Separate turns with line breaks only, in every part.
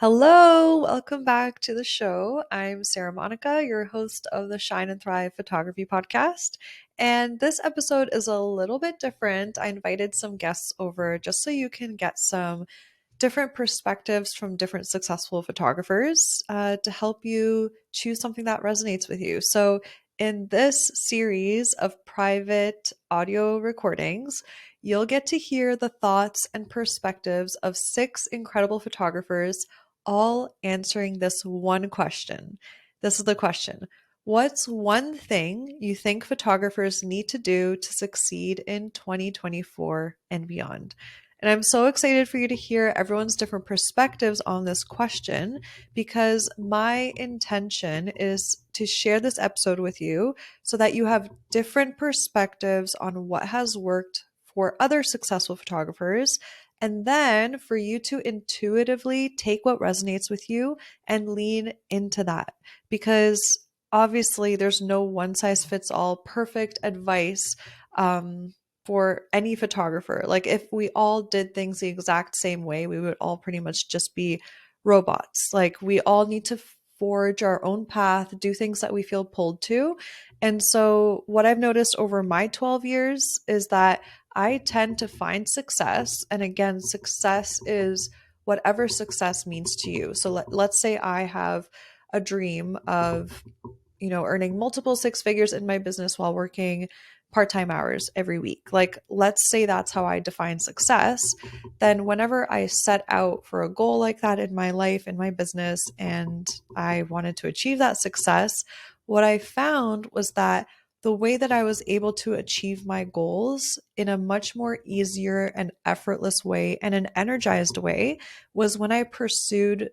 Hello, welcome back to the show. I'm Sara Monika, your host of the Shine and Thrive Photography Podcast. And this episode is a little bit different. I invited some guests over just so you can get some different perspectives from different successful photographers to help you choose something that resonates with you. So, in this series of private audio recordings, you'll get to hear the thoughts and perspectives of 6 incredible photographers, all answering this one question. This is the question: what's one thing you think photographers need to do to succeed in 2024 and beyond? And I'm so excited for you to hear everyone's different perspectives on this question because my intention is to share this episode with you so that you have different perspectives on what has worked for other successful photographers, and then for you to intuitively take what resonates with you and lean into that. Because obviously, there's no one size fits all perfect advice for any photographer. Like, if we all did things the exact same way, we would all pretty much just be robots. Like, we all need to forge our own path, do things that we feel pulled to. And so, what I've noticed over my 12 years is that I tend to find success. And again, success is whatever success means to you. So, let's say I have a dream of, earning multiple 6 figures in my business while working part-time hours every week. Like, let's say that's how I define success. Then whenever I set out for a goal like that in my life, in my business, and I wanted to achieve that success, what I found was that the way that I was able to achieve my goals in a much more easier and effortless way and an energized way was when I pursued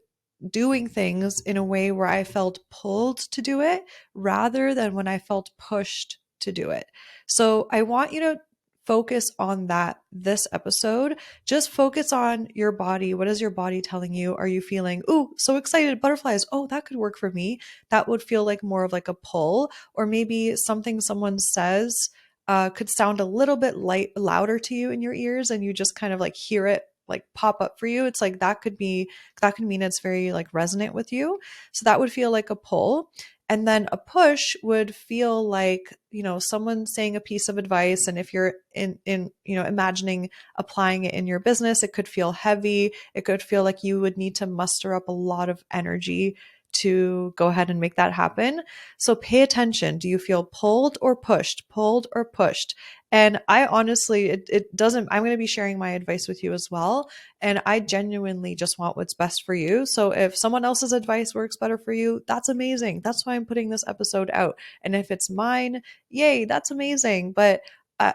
doing things in a way where I felt pulled to do it rather than when I felt pushed to do it. So I want you to focus on that this episode. Just focus on your body. What is your body telling you? Are you feeling, ooh, so excited, butterflies? Oh, that could work for me. That would feel like more of like a pull, or maybe something someone says could sound a little bit louder to you in your ears, and you just kind of like hear it like pop up for you. It's like that could mean it's very like resonant with you. So that would feel like a pull. And then a push would feel like, someone saying a piece of advice. And if you're imagining applying it in your business, it could feel heavy. It could feel like you would need to muster up a lot of energy to go ahead and make that happen. So pay attention. Do you feel pulled or pushed? Pulled or pushed? And I honestly, it doesn't, I'm going to be sharing my advice with you as well. And I genuinely just want what's best for you. So if someone else's advice works better for you, that's amazing. That's why I'm putting this episode out. And if it's mine, yay, that's amazing. But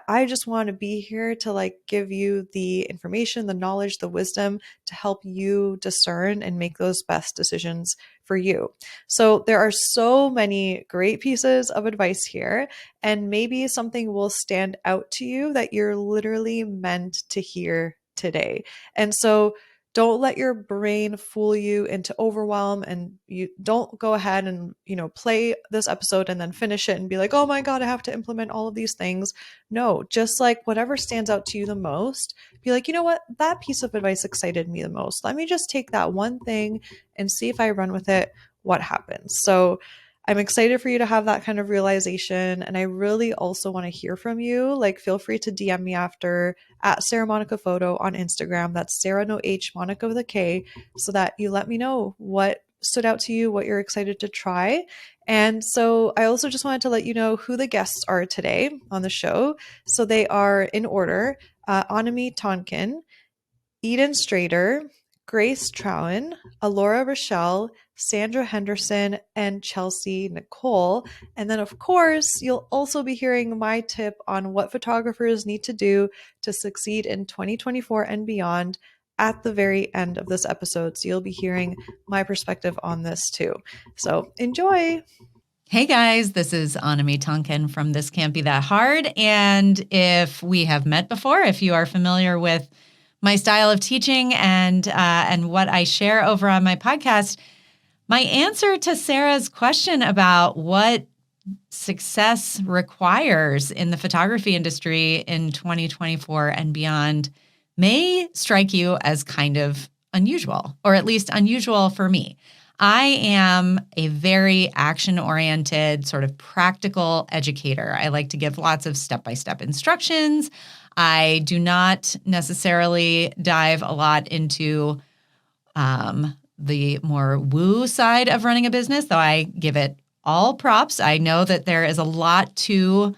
I just want to be here to like give you the information, the knowledge, the wisdom to help you discern and make those best decisions for you. So there are so many great pieces of advice here, and maybe something will stand out to you that you're literally meant to hear today. And so don't let your brain fool you into overwhelm, and you don't go ahead and, play this episode and then finish it and be like, oh my God, I have to implement all of these things. No, just like whatever stands out to you the most, be like, you know what, that piece of advice excited me the most. Let me just take that one thing and see if I run with it, what happens. So I'm excited for you to have that kind of realization. And I really also want to hear from you. Like, feel free to DM me after at Sara Monika Photo on Instagram. That's Sara, no H, Monika with a K, so that you let me know what stood out to you, what you're excited to try. And so I also just wanted to let you know who the guests are today on the show. So they are in order: Annemie Tonken, Eden Strader, Grace Troutman, Alora Rachelle, Sandra Henderson, and Chelsea Nicole. And then, of course, you'll also be hearing my tip on what photographers need to do to succeed in 2024 and beyond at the very end of this episode. So you'll be hearing my perspective on this too. So enjoy.
Hey guys, this is Annemie Tonken from This Can't Be That Hard. And if we have met before, if you are familiar with my style of teaching and what I share over on my podcast, my answer to Sarah's question about what success requires in the photography industry in 2024 and beyond may strike you as kind of unusual, or at least unusual for me. I am a very action-oriented, sort of practical educator. I like to give lots of step-by-step instructions. I do not necessarily dive a lot into the more woo side of running a business, though I give it all props. I know that there is a lot to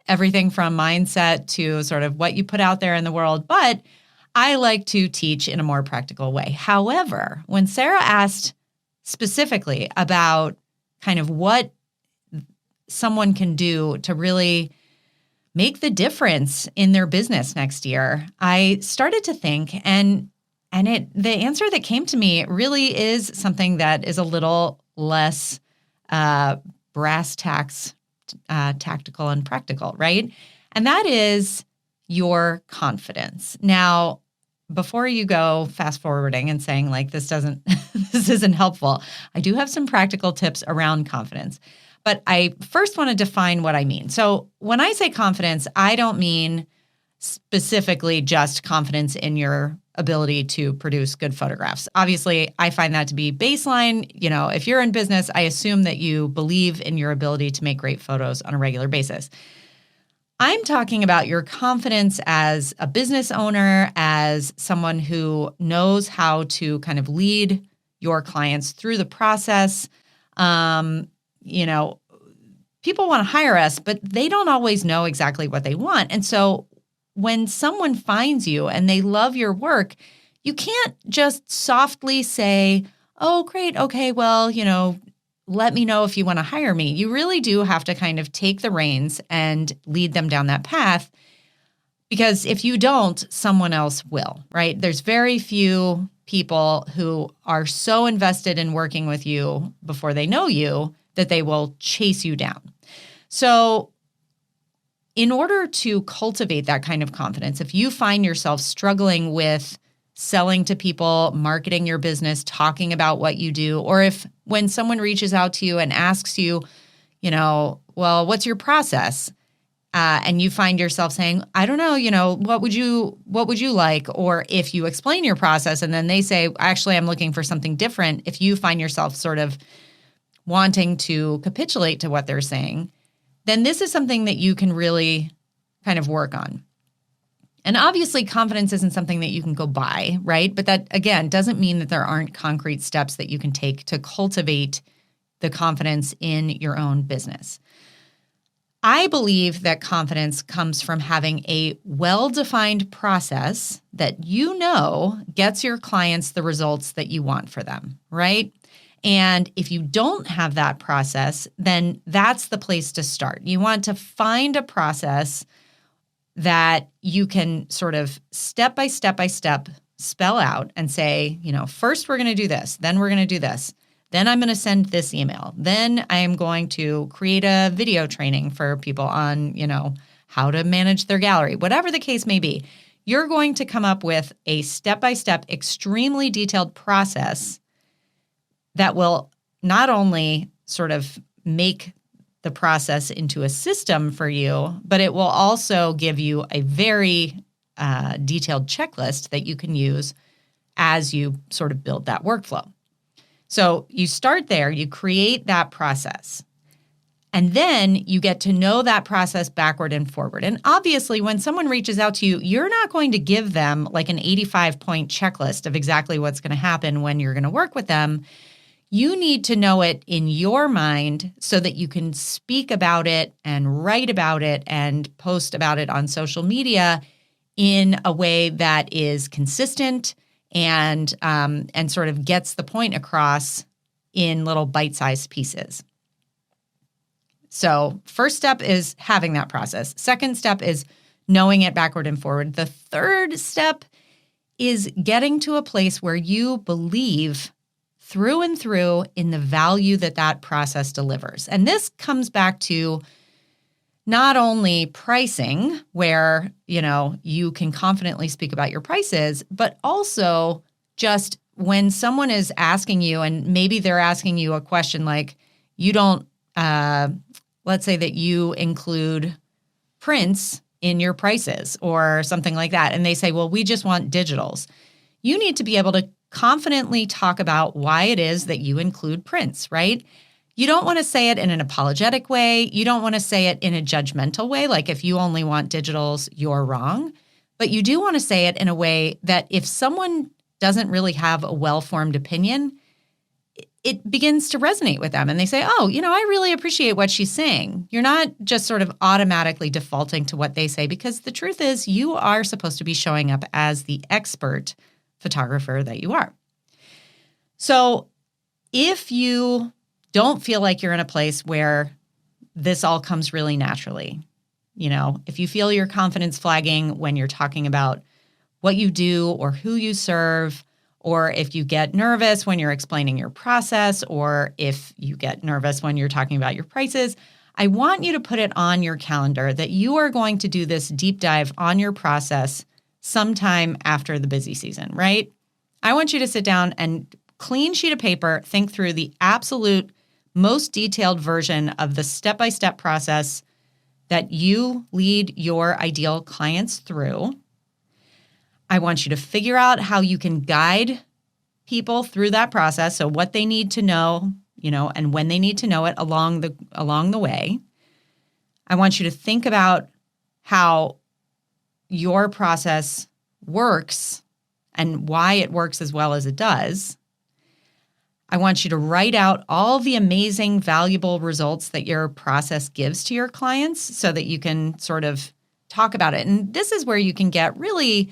everything from mindset to sort of what you put out there in the world, but I like to teach in a more practical way. However, when Sara asked specifically about kind of what someone can do to really make the difference in their business next year, I started to think, and the answer that came to me really is something that is a little less brass tacks, tactical and practical, right? And that is your confidence. Now, before you go fast forwarding and saying like this isn't helpful, I do have some practical tips around confidence. But I first want to define what I mean. So when I say confidence, I don't mean specifically just confidence in your ability to produce good photographs. Obviously, I find that to be baseline. You know, if you're in business, I assume that you believe in your ability to make great photos on a regular basis. I'm talking about your confidence as a business owner, as someone who knows how to kind of lead your clients through the process. You know, people want to hire us, but they don't always know exactly what they want. And so when someone finds you and they love your work, you can't just softly say, oh, great, okay, well, you know, let me know if you want to hire me. You really do have to kind of take the reins and lead them down that path, because if you don't, someone else will, right? There's very few people who are so invested in working with you before they know you that they will chase you down. So in order to cultivate that kind of confidence, if you find yourself struggling with selling to people, marketing your business, talking about what you do, or if when someone reaches out to you and asks you, you know, well, what's your process? And you find yourself saying, I don't know, you know, what would you like? Or if you explain your process and then they say, actually, I'm looking for something different. If you find yourself sort of wanting to capitulate to what they're saying, then this is something that you can really kind of work on. And obviously, confidence isn't something that you can go buy, right? But that, again, doesn't mean that there aren't concrete steps that you can take to cultivate the confidence in your own business. I believe that confidence comes from having a well-defined process that you know gets your clients the results that you want for them, right? And if you don't have that process, then that's the place to start. You want to find a process that you can sort of step by step spell out and say, you know, first we're going to do this, then we're going to do this, then I'm going to send this email, then I am going to create a video training for people on, you know, how to manage their gallery, whatever the case may be. You're going to come up with a step-by-step, extremely detailed process that will not only sort of make the process into a system for you, but it will also give you a very detailed checklist that you can use as you sort of build that workflow. So you start there, you create that process, and then you get to know that process backward and forward. And obviously, when someone reaches out to you, you're not going to give them like an 85-point checklist of exactly what's going to happen when you're going to work with them. You need to know it in your mind so that you can speak about it and write about it and post about it on social media in a way that is consistent and sort of gets the point across in little bite-sized pieces. So first step is having that process. Second step is knowing it backward and forward. The third step is getting to a place where you believe through and through in the value that that process delivers. And this comes back to not only pricing, where, you know, you can confidently speak about your prices, but also just when someone is asking you, and maybe they're asking you a question like, you don't, let's say that you include prints in your prices or something like that. And they say, well, we just want digitals. You need to be able to confidently talk about why it is that you include prints, right? You don't want to say it in an apologetic way. You don't want to say it in a judgmental way, like if you only want digitals, you're wrong. But you do want to say it in a way that if someone doesn't really have a well-formed opinion, it begins to resonate with them. And they say, oh, I really appreciate what she's saying. You're not just sort of automatically defaulting to what they say, because the truth is you are supposed to be showing up as the expert photographer that you are. So if you don't feel like you're in a place where this all comes really naturally, if you feel your confidence flagging when you're talking about what you do or who you serve, or if you get nervous when you're explaining your process, or if you get nervous when you're talking about your prices, I want you to put it on your calendar that you are going to do this deep dive on your process sometime after the busy season, right? I want you to sit down and clean sheet of paper, think through the absolute most detailed version of the step-by-step process that you lead your ideal clients through. I want you to figure out how you can guide people through that process, so what they need to know, and when they need to know it along the way. I want you to think about how your process works and why it works as well as it does. I want you to write out all the amazing, valuable results that your process gives to your clients so that you can sort of talk about it. And this is where you can get really,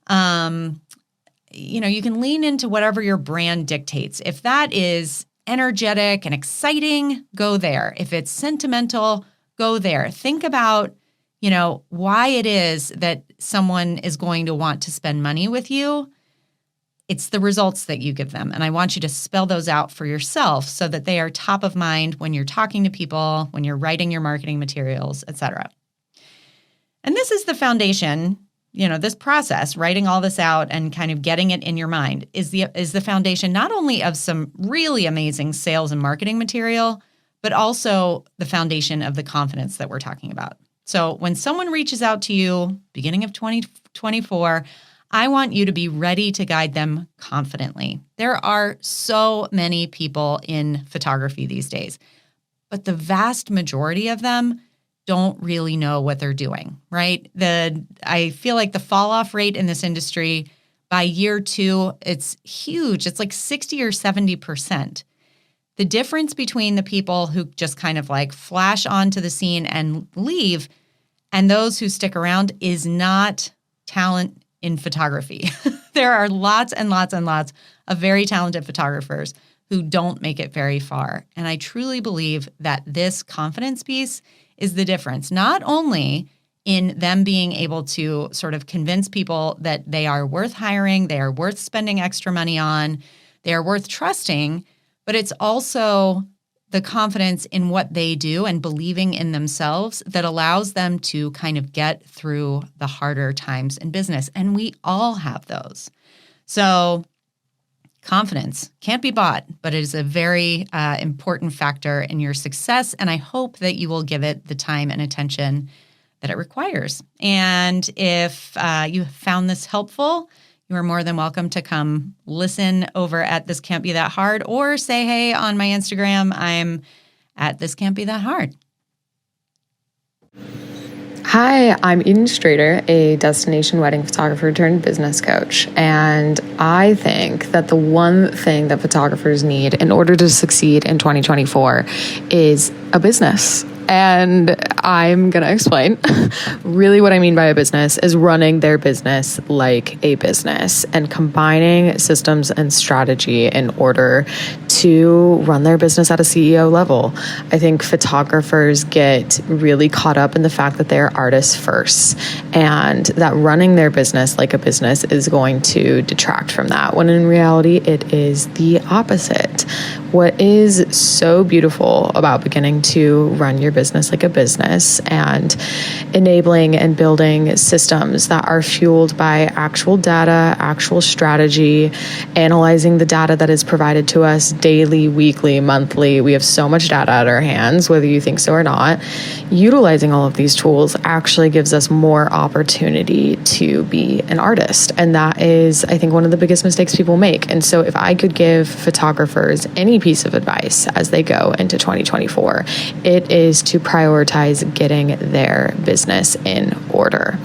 you can lean into whatever your brand dictates. If that is energetic and exciting, go there. If it's sentimental, go there. Think about, why it is that someone is going to want to spend money with you. It's the results that you give them. And I want you to spell those out for yourself so that they are top of mind when you're talking to people, when you're writing your marketing materials, et cetera. And this is the foundation, this process, writing all this out and kind of getting it in your mind is the foundation not only of some really amazing sales and marketing material, but also the foundation of the confidence that we're talking about. So when someone reaches out to you, beginning of 2024, I want you to be ready to guide them confidently. There are so many people in photography these days, but the vast majority of them don't really know what they're doing, right? I feel like the fall off rate in this industry by year 2, it's huge. It's like 60 or 70%. The difference between the people who just kind of like flash onto the scene and leave and those who stick around is not talent in photography. There are lots and lots and lots of very talented photographers who don't make it very far. And I truly believe that this confidence piece is the difference, not only in them being able to sort of convince people that they are worth hiring, they are worth spending extra money on, they are worth trusting, but it's also the confidence in what they do and believing in themselves that allows them to kind of get through the harder times in business. And we all have those. So confidence can't be bought, but it is a very important factor in your success. And I hope that you will give it the time and attention that it requires. And if you found this helpful, you are more than welcome to come listen over at This Can't Be That Hard or say hey on my Instagram. I'm at This Can't Be That Hard.
Hi, I'm Strader, a destination wedding photographer turned business coach. And I think that the one thing that photographers need in order to succeed in 2024 is a business. And I'm going to explain. Really what I mean by a business is running their business like a business and combining systems and strategy in order to run their business at a CEO level. I think photographers get really caught up in the fact that they're artists first and that running their business like a business is going to detract from that, when in reality it is the opposite. What is so beautiful about beginning to run your business like a business and enabling and building systems that are fueled by actual data, actual strategy, analyzing the data that is provided to us daily, weekly, monthly. We have so much data at our hands, whether you think so or not. Utilizing all of these tools actually gives us more opportunity to be an artist. And that is, I think, one of the biggest mistakes people make. And so if I could give photographers any piece of advice as they go into 2024, it is to prioritize getting their business in order.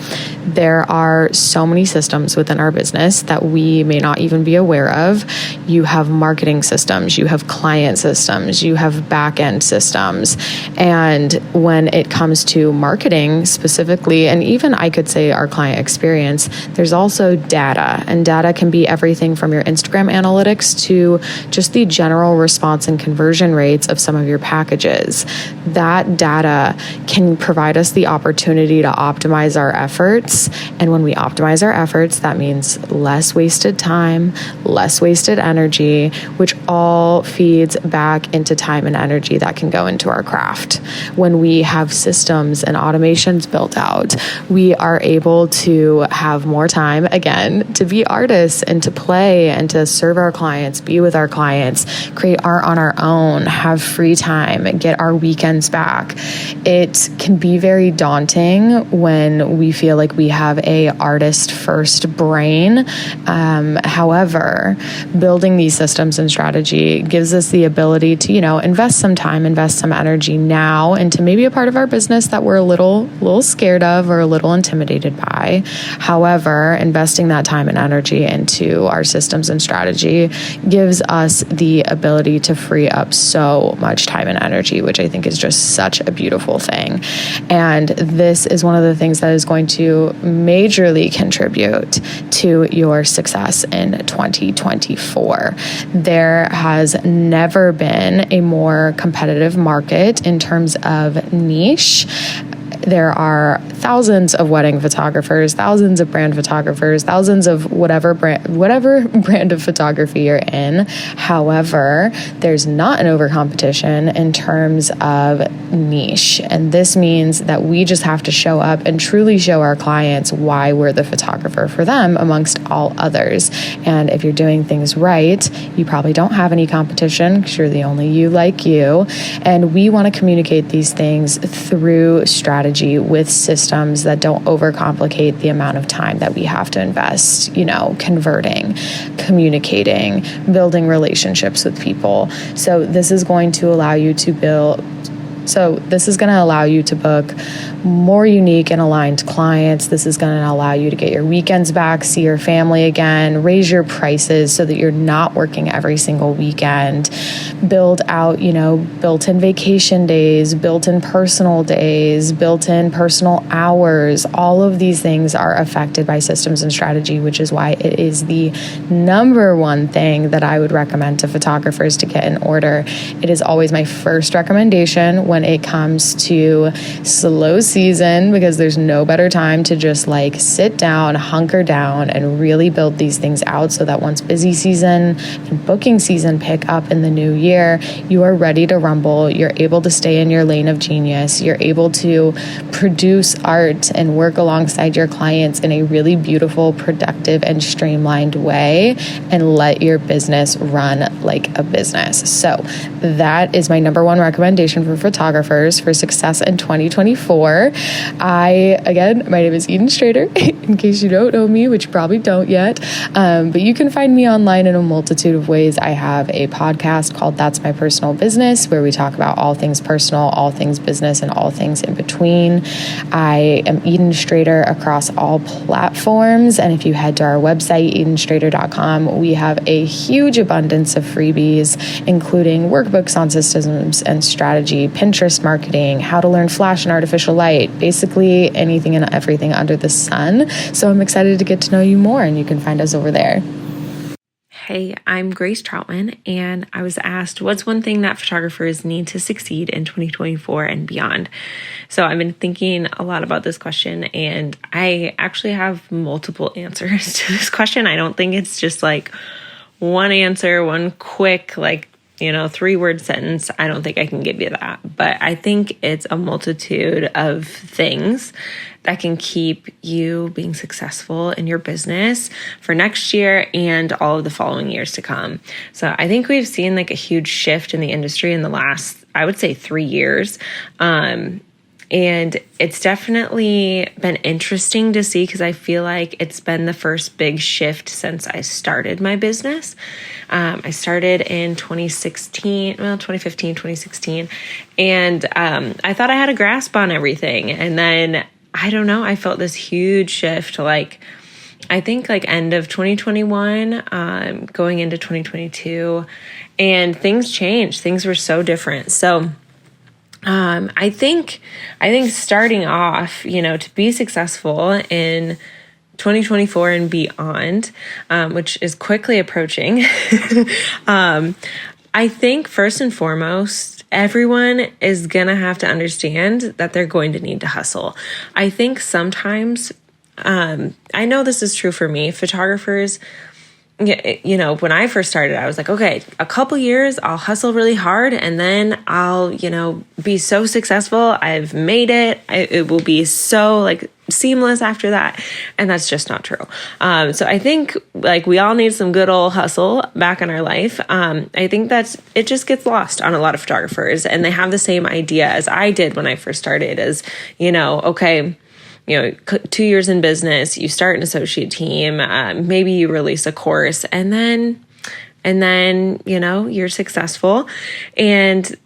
There are so many systems within our business that we may not even be aware of. You have marketing systems, you have client systems, you have back-end systems. And when it comes to marketing specifically, and even I could say our client experience, there's also data. And data can be everything from your Instagram analytics to just the general response and conversion rates of some of your packages. That data can provide us the opportunity to optimize our efforts. And when we optimize our efforts, that means less wasted time, less wasted energy, which all feeds back into time and energy that can go into our craft. When we have systems and automations built out, we are able to have more time, again, to be artists and to play and to serve our clients, be with our clients, create art on our own, have free time, get our weekends back. It can be very daunting when we feel like we have a artist first brain. However, building these systems and strategy gives us the ability to, invest some time, invest some energy now into maybe a part of our business that we're a little scared of or a little intimidated by. However, investing that time and energy into our systems and strategy gives us the ability to free up so much time and energy, which I think is just such a beautiful thing. And this is one of the things that is going to majorly contribute to your success in 2024. There has never been a more competitive market in terms of niche. There are thousands of wedding photographers, thousands of brand photographers, thousands of whatever brand of photography you're in. However, there's not an overcompetition in terms of niche. And this means that we just have to show up and truly show our clients why we're the photographer for them amongst all others. And if you're doing things right, you probably don't have any competition because you're the only you like you. And we want to communicate these things through strategy with systems that don't overcomplicate the amount of time that we have to invest, converting, communicating, building relationships with people. So this is going to allow you to book more unique and aligned clients. This is going to allow you to get your weekends back, see your family again, raise your prices so that you're not working every single weekend, build out, built-in vacation days, built-in personal days, built-in personal hours. All of these things are affected by systems and strategy, which is why it is the number one thing that I would recommend to photographers to get in order. It is always my first recommendation when it comes to slow season, because there's no better time to just sit down, hunker down, and really build these things out so that once busy season and booking season pick up in the new year, you are ready to rumble. You're able to stay in your lane of genius. You're able to produce art and work alongside your clients in a really beautiful, productive, and streamlined way and let your business run like a business. So that is my number one recommendation for photographers for success in 2024. My name is Eden Strader, in case you don't know me, which you probably don't yet. But you can find me online in a multitude of ways. I have a podcast called That's My Personal Business, where we talk about all things personal, all things business, and all things in between. I am Eden Strader across all platforms. And if you head to our website, edenstrader.com, we have a huge abundance of freebies, including workbooks on systems and strategy, Pinterest marketing, how to learn Flash and artificial light, basically anything and everything under the sun. So I'm excited to get to know you more, and you can find us over there.
Hey, I'm Grace Troutman, and I was asked, what's one thing that photographers need to succeed in 2024 and beyond? So I've been thinking a lot about this question, and I actually have multiple answers to this question. I don't think it's just one answer, one quick, 3-word sentence, I don't think I can give you that. But I think it's a multitude of things that can keep you being successful in your business for next year and all of the following years to come. So I think we've seen like a huge shift in the industry in the last, I would say, 3 years. And it's definitely been interesting to see because I feel like it's been the first big shift since I started my business. I started in 2015, 2016. And I thought I had a grasp on everything. And then, I don't know, I felt this huge shift, like, I think like end of 2021, going into 2022, and things changed. Things were so different. So I think starting off, to be successful in 2024 and beyond, which is quickly approaching, I think first and foremost, everyone is going to have to understand that they're going to need to hustle. I think sometimes, I know this is true for me, photographers, when I first started, I was like, okay, a couple years, I'll hustle really hard and then I'll, be so successful. I've made it. It will be so like seamless after that. And that's just not true. So I think like we all need some good old hustle back in our life. I think it just gets lost on a lot of photographers, and they have the same idea as I did when I first started as, okay, 2 years in business, you start an associate team, maybe you release a course, and then, you're successful, and,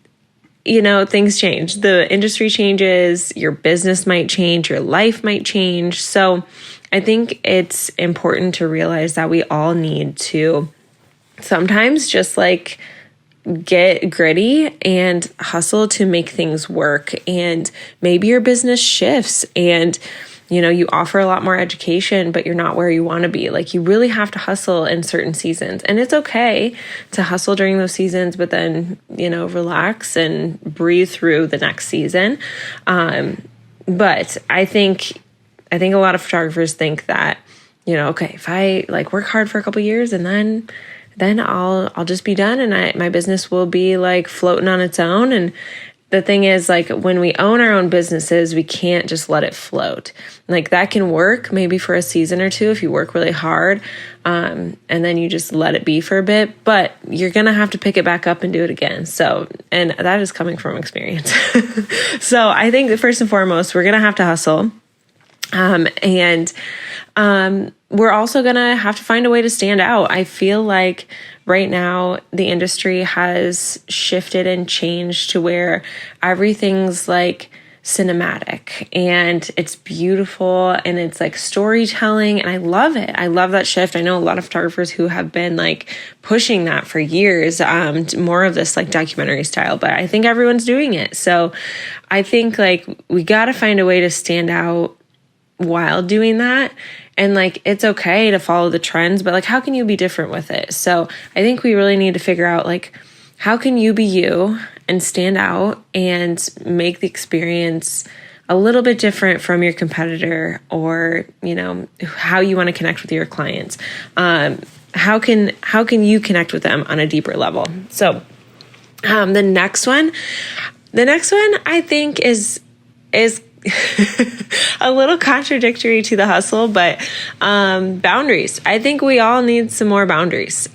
things change. The industry changes, your business might change, your life might change. So I think it's important to realize that we all need to sometimes just like get gritty and hustle to make things work. And maybe your business shifts and, you offer a lot more education, but you're not where you want to be. Like, you really have to hustle in certain seasons, and it's okay to hustle during those seasons, but then, relax and breathe through the next season. But I think a lot of photographers think that, okay, if I like work hard for a couple years and then I'll just be done and my business will be like floating on its own. And the thing is, like, when we own our own businesses, we can't just let it float. Like, that can work maybe for a season or two if you work really hard, and then you just let it be for a bit, but you're going to have to pick it back up and do it again. So, and that is coming from experience. So I think that first and foremost, we're going to have to hustle. And we're also going to have to find a way to stand out. I feel like right now the industry has shifted and changed to where everything's like cinematic and it's beautiful and it's like storytelling, and I love it. I love that shift. I know a lot of photographers who have been like pushing that for years, more of this like documentary style, but I think everyone's doing it. So I think like we got to find a way to stand out while doing that. And like, it's okay to follow the trends, but like, how can you be different with it? So I think we really need to figure out like, how can you be you and stand out and make the experience a little bit different from your competitor, or, how you want to connect with your clients. How can you connect with them on a deeper level? So, the next one I think is a little contradictory to the hustle, but boundaries. I think we all need some more boundaries.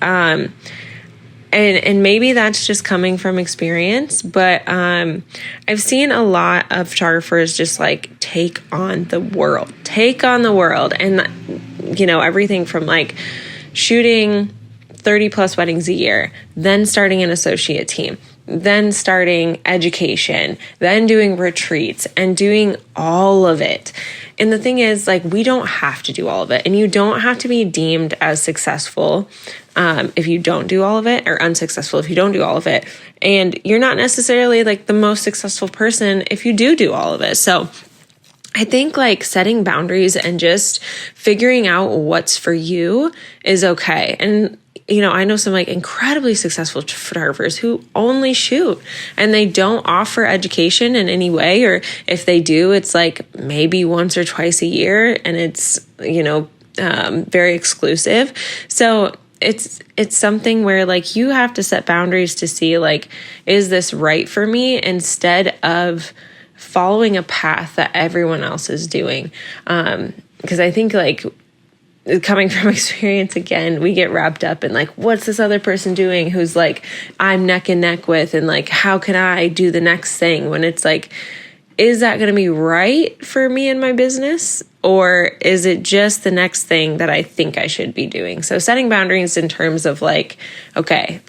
And maybe that's just coming from experience, but I've seen a lot of photographers just like take on the world, and everything from like shooting 30 plus weddings a year, then starting an associate team, then starting education, then doing retreats, and doing all of it. And the thing is, like, we don't have to do all of it, and you don't have to be deemed as successful if you don't do all of it, or unsuccessful if you don't do all of it. And you're not necessarily like the most successful person if you do all of it. So I think like setting boundaries and just figuring out what's for you is okay. And I know some like incredibly successful photographers who only shoot and they don't offer education in any way. Or if they do, it's like maybe once or twice a year, and it's, very exclusive. So it's something where like you have to set boundaries to see like, is this right for me, instead of following a path that everyone else is doing. Because I think like, coming from experience again, we get wrapped up in like, what's this other person doing who's like I'm neck and neck with, and like, how can I do the next thing, when it's like, is that going to be right for me and my business, or is it just the next thing that I think I should be doing? So setting boundaries in terms of like, okay,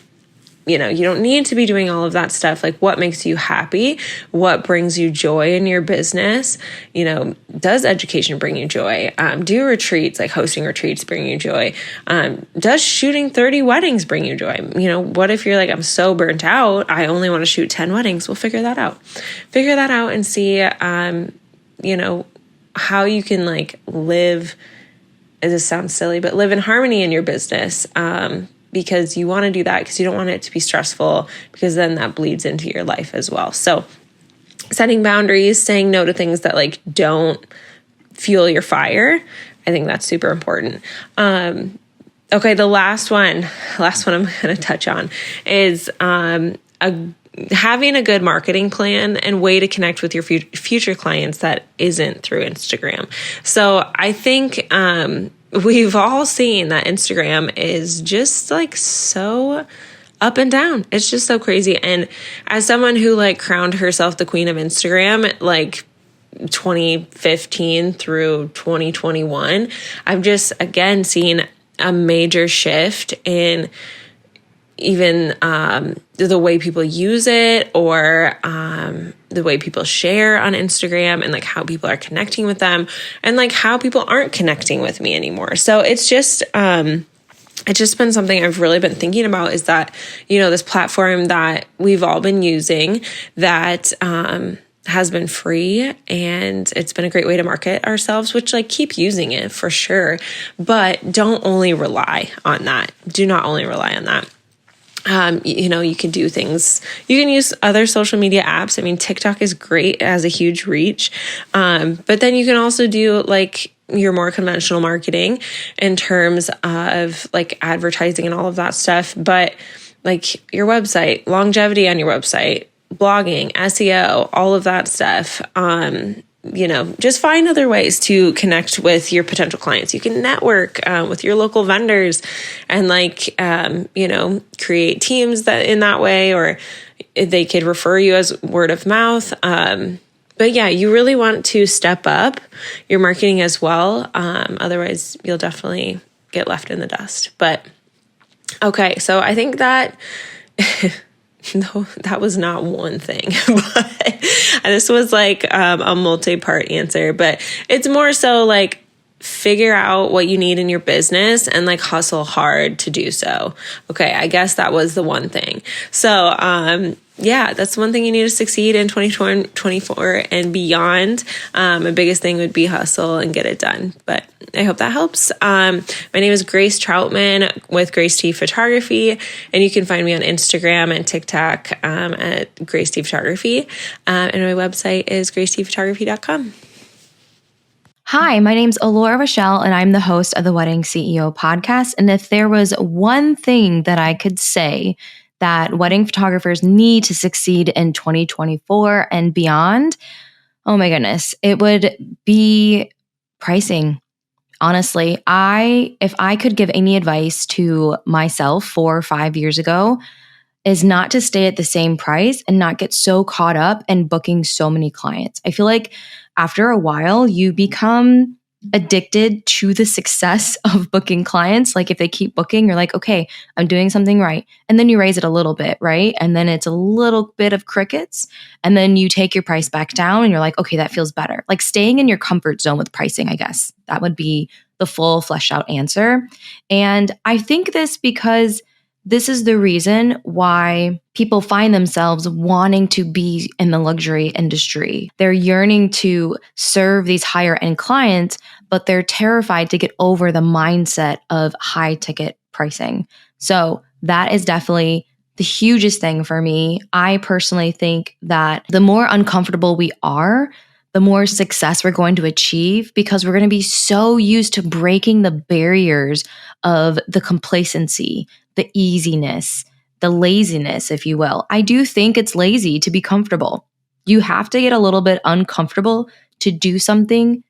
you don't need to be doing all of that stuff. Like, what makes you happy? What brings you joy in your business? Does education bring you joy? Do retreats, like hosting retreats, bring you joy? Does shooting 30 weddings bring you joy? What if you're like, I'm so burnt out, I only want to shoot 10 weddings? We'll figure that out. And see, how you can like live, this sounds silly, but live in harmony in your business. Because you want to do that because you don't want it to be stressful, because then that bleeds into your life as well. So setting boundaries, saying no to things that like don't fuel your fire, I think that's super important. Okay, the last one I'm going to touch on is having a good marketing plan and way to connect with your future clients that isn't through Instagram. So I think we've all seen that Instagram is just like so up and down. It's just so crazy. And as someone who like crowned herself the queen of Instagram, like 2015 through 2021, I've just again seen a major shift in even the way people use it, or the way people share on Instagram, and like how people are connecting with them, and like how people aren't connecting with me anymore. So it's just been something I've really been thinking about, is that, this platform that we've all been using that has been free, and it's been a great way to market ourselves, which like keep using it for sure, but don't only rely on that. Do not only rely on that. You can do things, you can use other social media apps. I mean, TikTok is great, it has a huge reach. But then you can also do like your more conventional marketing in terms of like advertising and all of that stuff. But like your website, longevity on your website, blogging, SEO, all of that stuff. Just find other ways to connect with your potential clients. You can network with your local vendors and create teams that in that way, or they could refer you as word of mouth. But yeah, you really want to step up your marketing as well. Otherwise you'll definitely get left in the dust. But okay, so I think that no, that was not one thing, but this was like a multi-part answer, but it's more so like figure out what you need in your business and like hustle hard to do so. Okay, I guess that was the one thing. So yeah, that's one thing you need to succeed in 2024 and beyond. My biggest thing would be hustle and get it done. But I hope that helps. My name is Grace Troutman with Grace T Photography, and you can find me on Instagram and TikTok at Grace T Photography. And my website is gracetphotography.com.
Hi, my name's Alora Rachelle, and I'm the host of the Wedding CEO podcast. And if there was one thing that I could say that wedding photographers need to succeed in 2024 and beyond, oh my goodness, it would be pricing. Honestly, if I could give any advice to myself 4 or 5 years ago, is not to stay at the same price and not get so caught up in booking so many clients. I feel like after a while, you become addicted to the success of booking clients. Like if they keep booking, you're like, okay, I'm doing something right. And then you raise it a little bit, right? And then it's a little bit of crickets. And then you take your price back down and you're like, okay, that feels better. Like staying in your comfort zone with pricing, I guess. That would be the full fleshed out answer. And I think this because this is the reason why people find themselves wanting to be in the luxury industry. They're yearning to serve these higher end clients, but they're terrified to get over the mindset of high ticket pricing. So that is definitely the hugest thing for me. I personally think that the more uncomfortable we are the more success we're going to achieve, because we're going to be so used to breaking the barriers of the complacency, the easiness, the laziness, if you will. I do think it's lazy to be comfortable. You have to get a little bit uncomfortable to do something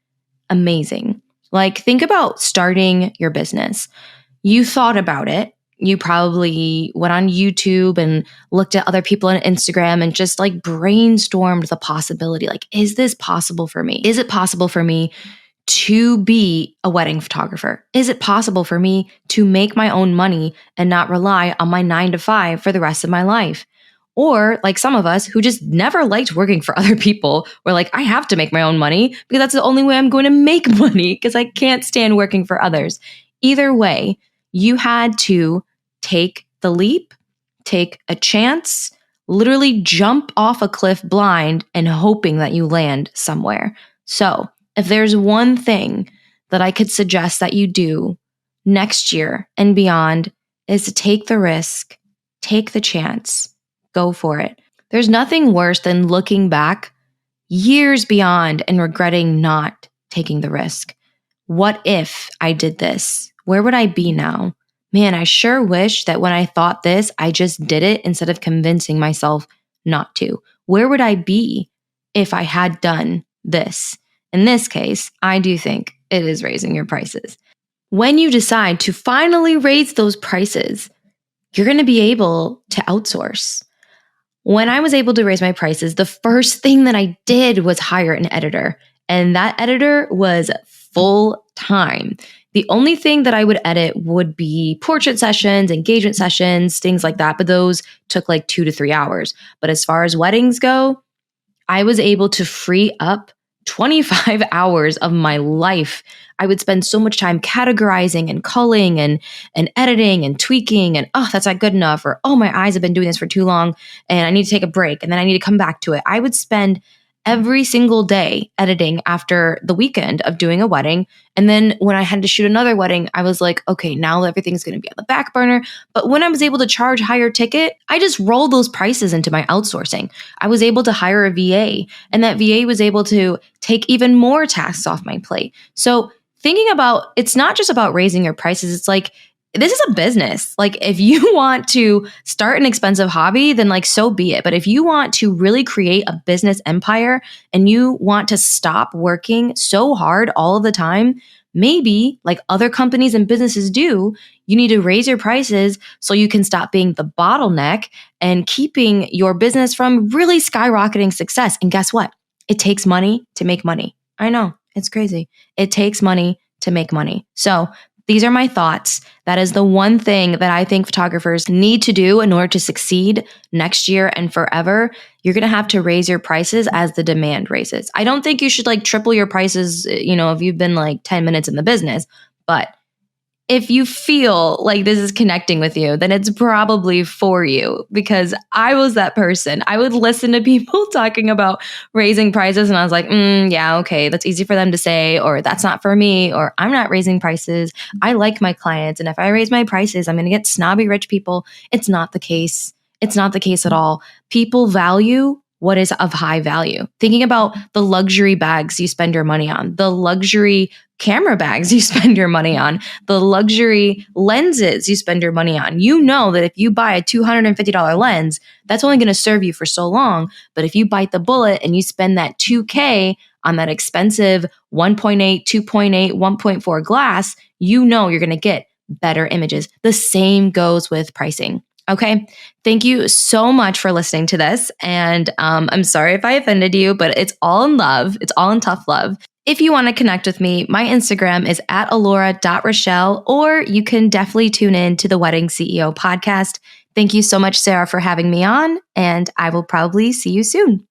amazing. Like, think about starting your business. You thought about it. You probably went on YouTube and looked at other people on Instagram and just like brainstormed the possibility. Like, is this possible for me? Is it possible for me to be a wedding photographer? Is it possible for me to make my own money and not rely on my 9 to 5 for the rest of my life? Or like some of us who just never liked working for other people, we're like, I have to make my own money because that's the only way I'm going to make money because I can't stand working for others. Either way, you had to take the leap, take a chance, literally jump off a cliff blind and hoping that you land somewhere. So if there's one thing that I could suggest that you do next year and beyond, is to take the risk, take the chance, go for it. There's nothing worse than looking back years beyond and regretting not taking the risk. What if I did this? Where would I be now? Man, I sure wish that when I thought this, I just did it instead of convincing myself not to. Where would I be if I had done this? In this case, I do think it is raising your prices. When you decide to finally raise those prices, you're going to be able to outsource. When I was able to raise my prices, the first thing that I did was hire an editor, and that editor was full time. The only thing that I would edit would be portrait sessions, engagement sessions, things like that, but those took like 2 to 3 hours. But as far as weddings go, I was able to free up 25 hours of my life. I would spend so much time categorizing and culling and editing and tweaking and, oh, that's not good enough, or, oh, my eyes have been doing this for too long and I need to take a break and then I need to come back to it. I would spend every single day editing after the weekend of doing a wedding. And then when I had to shoot another wedding, I was like, okay, now everything's going to be on the back burner. But when I was able to charge higher ticket, I just rolled those prices into my outsourcing. I was able to hire a VA, and that VA was able to take even more tasks off my plate. So thinking about, it's not just about raising your prices. It's like, this is a business. Like, if you want to start an expensive hobby, then like, so be it. But if you want to really create a business empire and you want to stop working so hard all of the time, maybe like other companies and businesses do, you need to raise your prices so you can stop being the bottleneck and keeping your business from really skyrocketing success. And guess what? It takes money to make money. I know, it's crazy. It takes money to make money. So these are my thoughts. That is the one thing that I think photographers need to do in order to succeed next year and forever. You're going to have to raise your prices as the demand raises. I don't think you should like triple your prices, if you've been like 10 minutes in the business, but if you feel like this is connecting with you, then it's probably for you, because I was that person. I would listen to people talking about raising prices and I was like, yeah, okay, that's easy for them to say, or that's not for me, or I'm not raising prices. I like my clients. And if I raise my prices, I'm going to get snobby rich people. It's not the case. It's not the case at all. People value what is of high value. Thinking about the luxury bags you spend your money on, the luxury camera bags you spend your money on, the luxury lenses you spend your money on. You know that if you buy a $250 lens, that's only going to serve you for so long. But if you bite the bullet and you spend that $2,000 on that expensive 1.8, 2.8, 1.4 glass, you know you're going to get better images. The same goes with pricing. Okay. Thank you so much for listening to this. And I'm sorry if I offended you, but it's all in love. It's all in tough love. If you want to connect with me, my Instagram is at alora.rachelle, or you can definitely tune in to the Wedding CEO podcast. Thank you so much, Sarah, for having me on, and I will probably see you soon.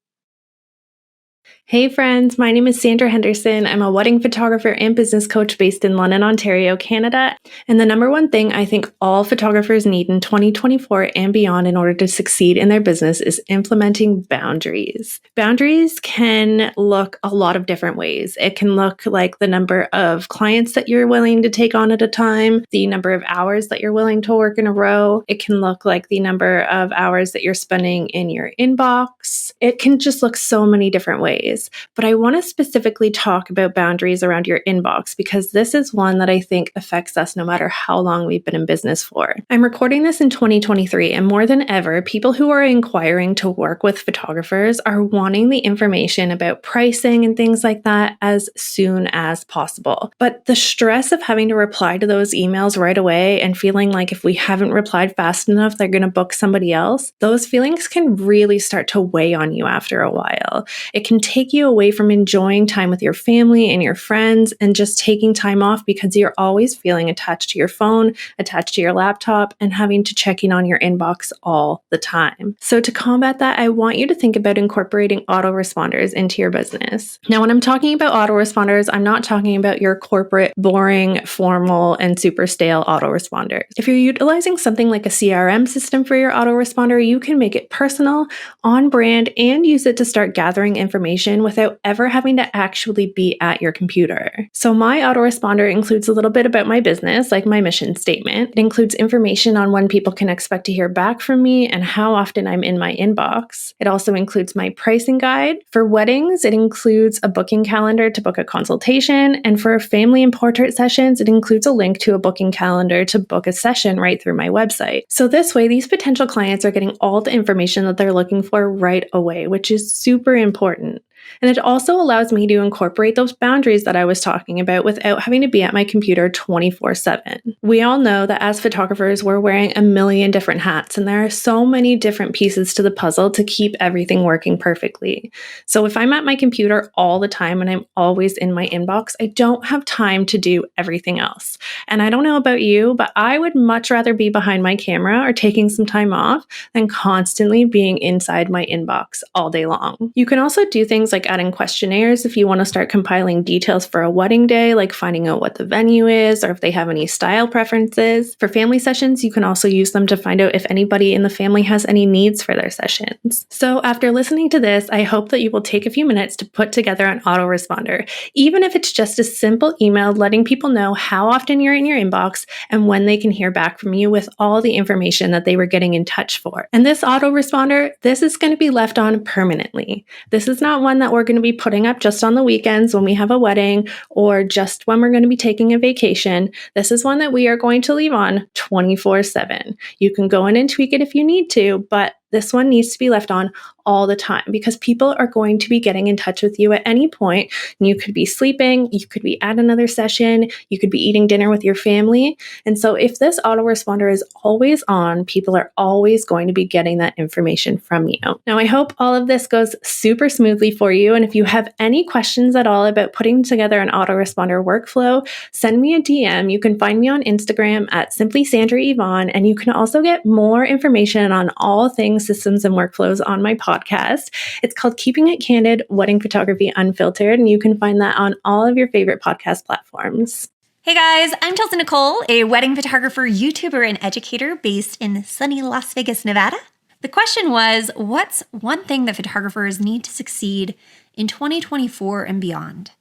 Hey friends, my name is Sandra Henderson. I'm a wedding photographer and business coach based in London, Ontario, Canada. And the number one thing I think all photographers need in 2024 and beyond in order to succeed in their business is implementing boundaries. Boundaries can look a lot of different ways. It can look like the number of clients that you're willing to take on at a time, the number of hours that you're willing to work in a row. It can look like the number of hours that you're spending in your inbox. It can just look so many different ways.
boundaries, but I want to specifically talk about boundaries around your inbox because this is one that I think affects us no matter how long we've been in business for. I'm recording this in 2023, and more than ever, people who are inquiring to work with photographers are wanting the information about pricing and things like that as soon as possible. But the stress of having to reply to those emails right away and feeling like if we haven't replied fast enough, they're going to book somebody else, those feelings can really start to weigh on you after a while. It can take you away from enjoying time with your family and your friends and just taking time off because you're always feeling attached to your phone, attached to your laptop, and having to check in on your inbox all the time. So to combat that, I want you to think about incorporating autoresponders into your business. Now, when I'm talking about autoresponders, I'm not talking about your corporate, boring, formal, and super stale autoresponders. If you're utilizing something like a CRM system for your autoresponder, you can make it personal, on brand, and use it to start gathering information without ever having to actually be at your computer. So my autoresponder includes a little bit about my business, like my mission statement. It includes information on when people can expect to hear back from me and how often I'm in my inbox. It also includes my pricing guide. For weddings, it includes a booking calendar to book a consultation. And for family and portrait sessions, it includes a link to a booking calendar to book a session right through my website. So this way, these potential clients are getting all the information that they're looking for right away, which is super important. And it also allows me to incorporate those boundaries that I was talking about without having to be at my computer 24/7. We all know that as photographers, we're wearing a million different hats, and there are so many different pieces to the puzzle to keep everything working perfectly. So if I'm at my computer all the time and I'm always in my inbox, I don't have time to do everything else. And I don't know about you, but I would much rather be behind my camera or taking some time off than constantly being inside my inbox all day long. You can also do things like adding questionnaires if you want to start compiling details for a wedding day, like finding out what the venue is or if they have any style preferences. For family sessions, you can also use them to find out if anybody in the family has any needs for their sessions. So after listening to this, I hope that you will take a few minutes to put together an autoresponder, even if it's just a simple email letting people know how often you're in your inbox and when they can hear back from you with all the information that they were getting in touch for. And this autoresponder, this is going to be left on permanently. This is not one that we're going to be putting up just on the weekends when we have a wedding or just when we're going to be taking a vacation. This is one that we are going to leave on 24/7. You can go in and tweak it if you need to, but this one needs to be left on all the time because people are going to be getting in touch with you at any point. You could be sleeping, you could be at another session, you could be eating dinner with your family. And so if this autoresponder is always on, people are always going to be getting that information from you. Now, I hope all of this goes super smoothly for you. And if you have any questions at all about putting together an autoresponder workflow, send me a DM. You can find me on Instagram at Simply Sandra Yvonne, and you can also get more information on all things systems and workflows on my podcast. It's called Keeping It Candid, Wedding Photography Unfiltered, and you can find that on all of your favorite podcast platforms.
Hey guys, I'm Chelsea Nicole, a wedding photographer, YouTuber, and educator based in sunny Las Vegas, Nevada. The question was, what's one thing that photographers need to succeed in 2024 and beyond?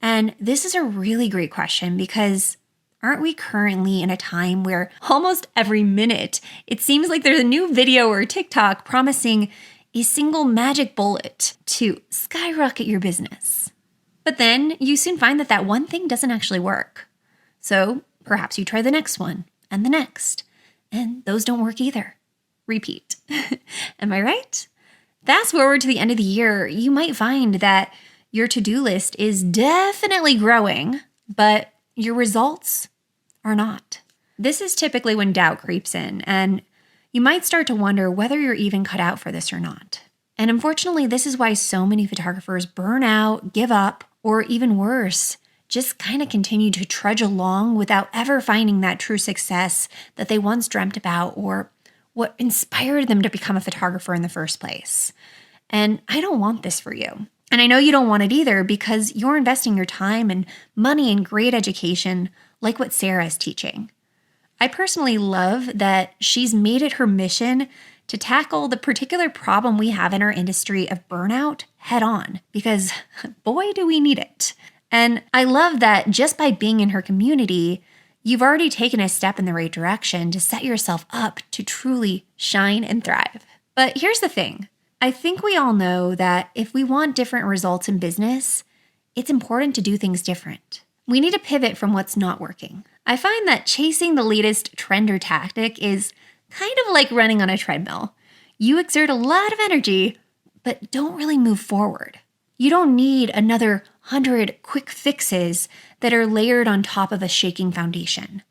And this is a really great question because aren't we currently in a time where almost every minute it seems like there's a new video or TikTok promising a single magic bullet to skyrocket your business? But then you soon find that that one thing doesn't actually work. So perhaps you try the next one and the next, and those don't work either. Repeat. Am I right? Fast forward to the end of the year, you might find that your to-do list is definitely growing, but your results are not. This is typically when doubt creeps in, and you might start to wonder whether you're even cut out for this or not. And unfortunately, this is why so many photographers burn out, give up, or even worse, just kind of continue to trudge along without ever finding that true success that they once dreamt about or what inspired them to become a photographer in the first place. And I don't want this for you. And I know you don't want it either because you're investing your time and money in great education like what Sara is teaching. I personally love that she's made it her mission to tackle the particular problem we have in our industry of burnout head on because boy, do we need it. And I love that just by being in her community, you've already taken a step in the right direction to set yourself up to truly shine and thrive. But here's the thing. I think we all know that if we want different results in business, it's important to do things different. We need to pivot from what's not working. I find that chasing the latest trend or tactic is kind of like running on a treadmill. You exert a lot of energy, but don't really move forward. You don't need another 100 quick fixes that are layered on top of a shaking foundation.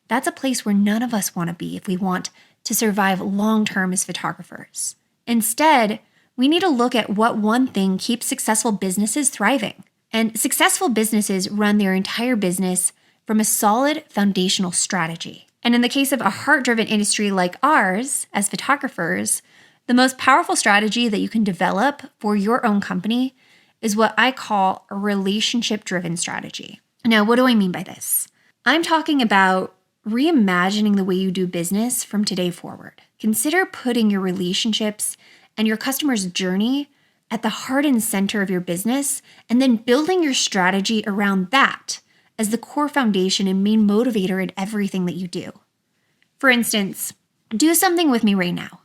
That's a place where none of us want to be if we want to survive long-term as photographers. Instead, we need to look at what one thing keeps successful businesses thriving. And successful businesses run their entire business from a solid foundational strategy. And in the case of a heart-driven industry like ours, as photographers, the most powerful strategy that you can develop for your own company is what I call a relationship-driven strategy. Now, what do I mean by this? I'm talking about reimagining the way you do business from today forward. Consider putting your relationships and your customer's journey at the heart and center of your business, and then building your strategy around that as the core foundation and main motivator in everything that you do. For instance, do something with me right now.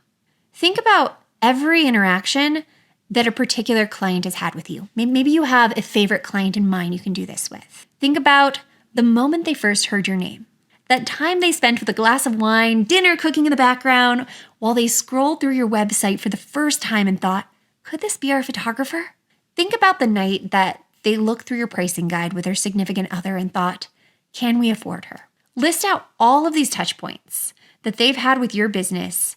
Think about every interaction that a particular client has had with you. Maybe you have a favorite client in mind you can do this with. Think about the moment they first heard your name. That time they spent with a glass of wine, dinner cooking in the background, while they scrolled through your website for the first time and thought, could this be our photographer? Think about the night that they looked through your pricing guide with their significant other and thought, can we afford her? List out all of these touch points that they've had with your business,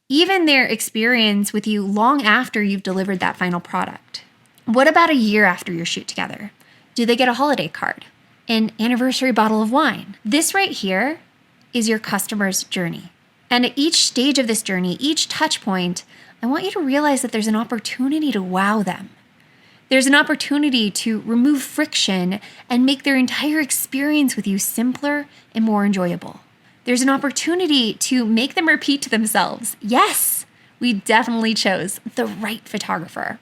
even their experience with you long after you've delivered that final product. What about a year after your shoot together? Do they get a holiday card? An anniversary bottle of wine? This right here is your customer's journey. And at each stage of this journey, each touch point, I want you to realize that there's an opportunity to wow them. There's an opportunity to remove friction and make their entire experience with you simpler and more enjoyable. There's an opportunity to make them repeat to themselves, yes, we definitely chose the right photographer.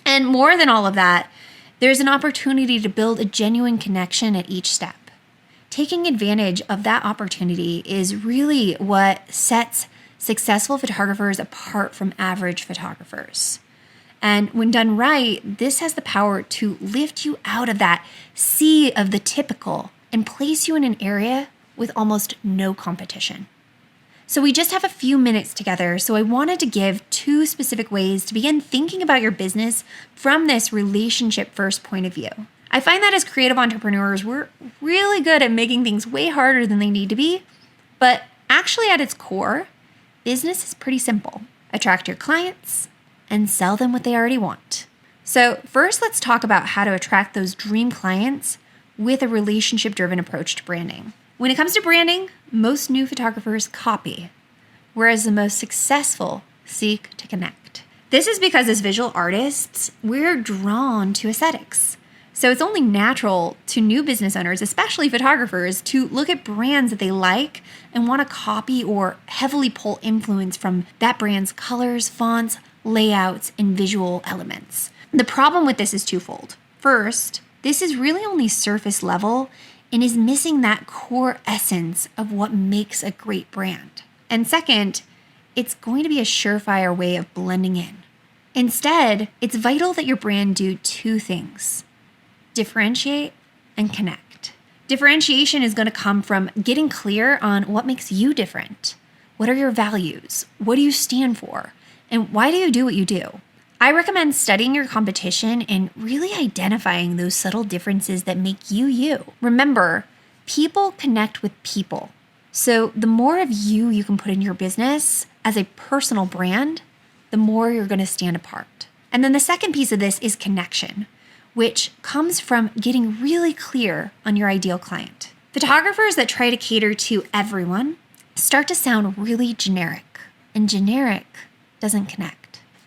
And more than all of that, there's an opportunity to build a genuine connection at each step. Taking advantage of that opportunity is really what sets successful photographers apart from average photographers. And when done right, this has the power to lift you out of that sea of the typical and place you in an area with almost no competition. So we just have a few minutes together, so I wanted to give 2 specific ways to begin thinking about your business from this relationship-first point of view. I find that as creative entrepreneurs, we're really good at making things way harder than they need to be, but actually at its core, business is pretty simple. Attract your clients and sell them what they already want. So first, let's talk about how to attract those dream clients with a relationship-driven approach to branding. When it comes to branding, most new photographers copy, whereas the most successful seek to connect. This is because as visual artists, we're drawn to aesthetics. So it's only natural to new business owners, especially photographers, to look at brands that they like and want to copy or heavily pull influence from that brand's colors, fonts, layouts, and visual elements. The problem with this is twofold. First, this is really only surface level and is missing that core essence of what makes a great brand. And second, it's going to be a surefire way of blending in. Instead, it's vital that your brand do 2 things: differentiate and connect. Differentiation is going to come from getting clear on what makes you different. What are your values? What do you stand for? And why do you do what you do? I recommend studying your competition and really identifying those subtle differences that make you you. Remember, people connect with people. So the more of you can put in your business as a personal brand, the more you're going to stand apart. And then the second piece of this is connection, which comes from getting really clear on your ideal client. Photographers that try to cater to everyone start to sound really generic, and generic doesn't connect.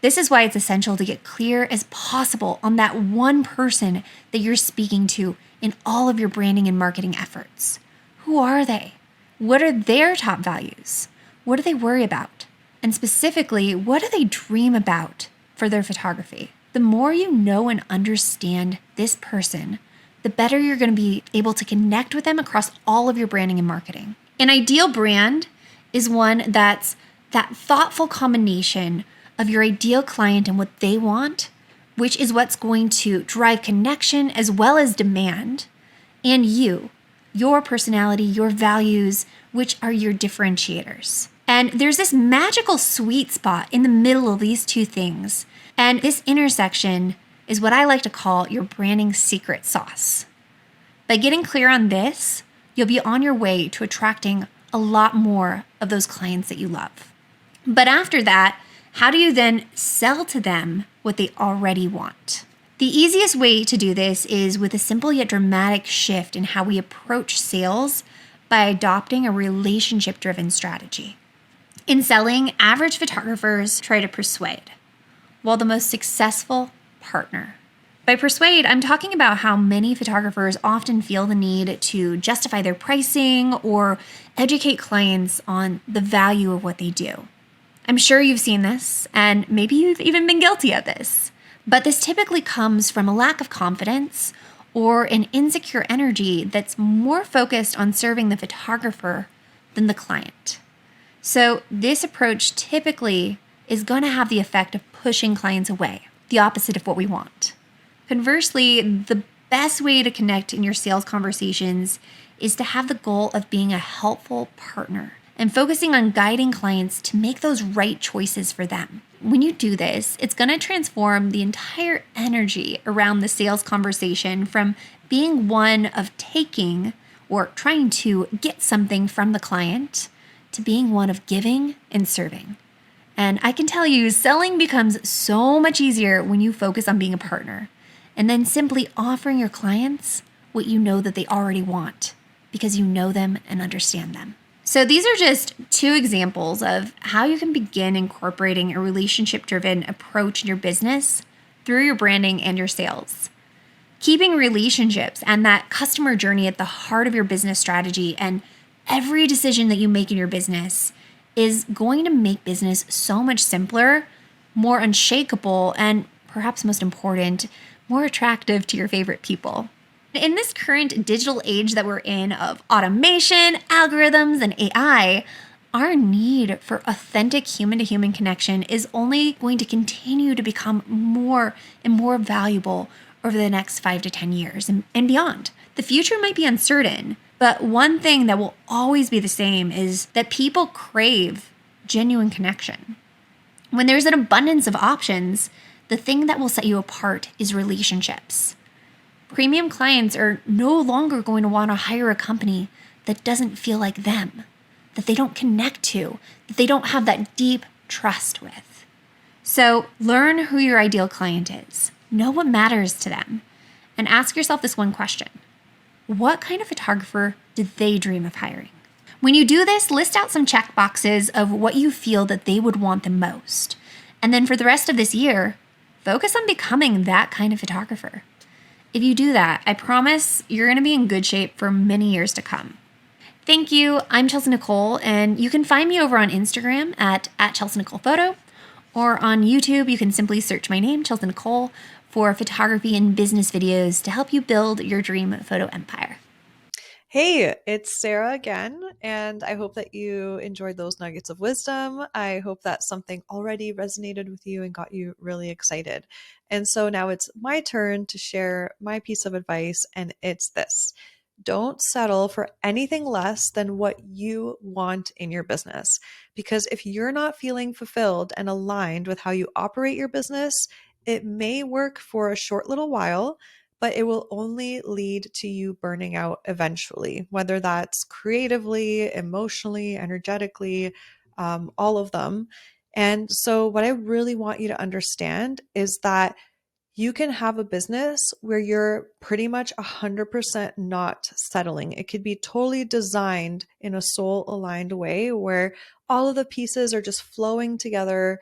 This is why it's essential to get clear as possible on that one person that you're speaking to in all of your branding and marketing efforts. Who are they? What are their top values? What do they worry about? And specifically, what do they dream about for their photography? The more you know and understand this person, the better you're going to be able to connect with them across all of your branding and marketing. An ideal brand is one that's that thoughtful combination of your ideal client and what they want, which is what's going to drive connection as well as demand, and your personality, your values, which are your differentiators. And there's this magical sweet spot in the middle of these two things. And this intersection is what I like to call your branding secret sauce. By getting clear on this, you'll be on your way to attracting a lot more of those clients that you love. But after that, how do you then sell to them what they already want? The easiest way to do this is with a simple yet dramatic shift in how we approach sales by adopting a relationship-driven strategy. In selling, average photographers try to persuade, while the most successful partner. By persuade, I'm talking about how many photographers often feel the need to justify their pricing or educate clients on the value of what they do. I'm sure you've seen this, and maybe you've even been guilty of this. But this typically comes from a lack of confidence or an insecure energy that's more focused on serving the photographer than the client. So this approach typically is going to have the effect of pushing clients away, the opposite of what we want. Conversely, the best way to connect in your sales conversations is to have the goal of being a helpful partner and focusing on guiding clients to make those right choices for them. When you do this, it's going to transform the entire energy around the sales conversation from being one of taking or trying to get something from the client to being one of giving and serving. And I can tell you, selling becomes so much easier when you focus on being a partner and then simply offering your clients what you know that they already want because you know them and understand them. So these are just two examples of how you can begin incorporating a relationship-driven approach in your business through your branding and your sales. Keeping relationships and that customer journey at the heart of your business strategy and every decision that you make in your business is going to make business so much simpler, more unshakable, and perhaps most important, more attractive to your favorite people. In this current digital age that we're in of automation, algorithms, and AI, our need for authentic human-to-human connection is only going to continue to become more and more valuable over the next 5 to 10 years and beyond. The future might be uncertain, but one thing that will always be the same is that people crave genuine connection. When there's an abundance of options, the thing that will set you apart is relationships. Premium clients are no longer going to want to hire a company that doesn't feel like them, that they don't connect to, that they don't have that deep trust with. So learn who your ideal client is, know what matters to them, and ask yourself this one question. What kind of photographer did they dream of hiring? When you do this, list out some check boxes of what you feel that they would want the most. And then for the rest of this year, focus on becoming that kind of photographer. If you do that, I promise you're going to be in good shape for many years to come. Thank you. I'm Chelsea Nicole, and you can find me over on Instagram at Chelsea Nicole Photo, or on YouTube, you can simply search my name, Chelsea Nicole, for photography and business videos to help you build your dream photo empire.
Hey, it's Sarah again, and I hope that you enjoyed those nuggets of wisdom. I hope that something already resonated with you and got you really excited. And so now it's my turn to share my piece of advice, and it's this. Don't settle for anything less than what you want in your business. Because if you're not feeling fulfilled and aligned with how you operate your business, it may work for a short little while, but it will only lead to you burning out eventually, whether that's creatively, emotionally, energetically, all of them. And so what I really want you to understand is that you can have a business where you're pretty much 100% not settling. It could be totally designed in a soul aligned way where all of the pieces are just flowing together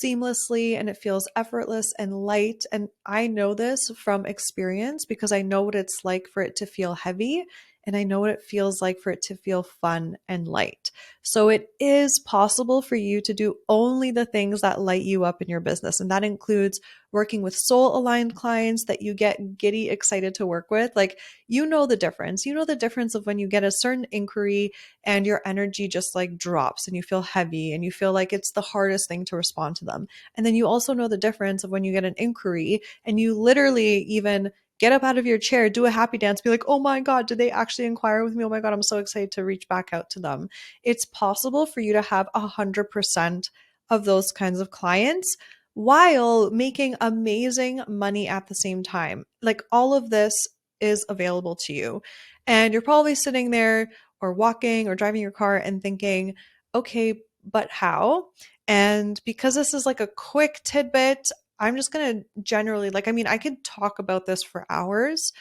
seamlessly and it feels effortless and light. And I know this from experience because I know what it's like for it to feel heavy and I know what it feels like for it to feel fun and light. So it is possible for you to do only the things that light you up in your business. And that includes working with soul aligned clients that you get giddy excited to work with. Like, you know the difference. You know the difference of when you get a certain inquiry and your energy just like drops and you feel heavy and you feel like it's the hardest thing to respond to them. And then you also know the difference of when you get an inquiry and you literally even get up out of your chair, do a happy dance, be like, oh my God, did they actually inquire with me? Oh my God, I'm so excited to reach back out to them. It's possible for you to have 100% of those kinds of clients while making amazing money at the same time. Like, all of this is available to you. And you're probably sitting there or walking or driving your car and thinking, okay, but how? And because this is like a quick tidbit, I'm just going to generally, like, I mean, I could talk about this for hours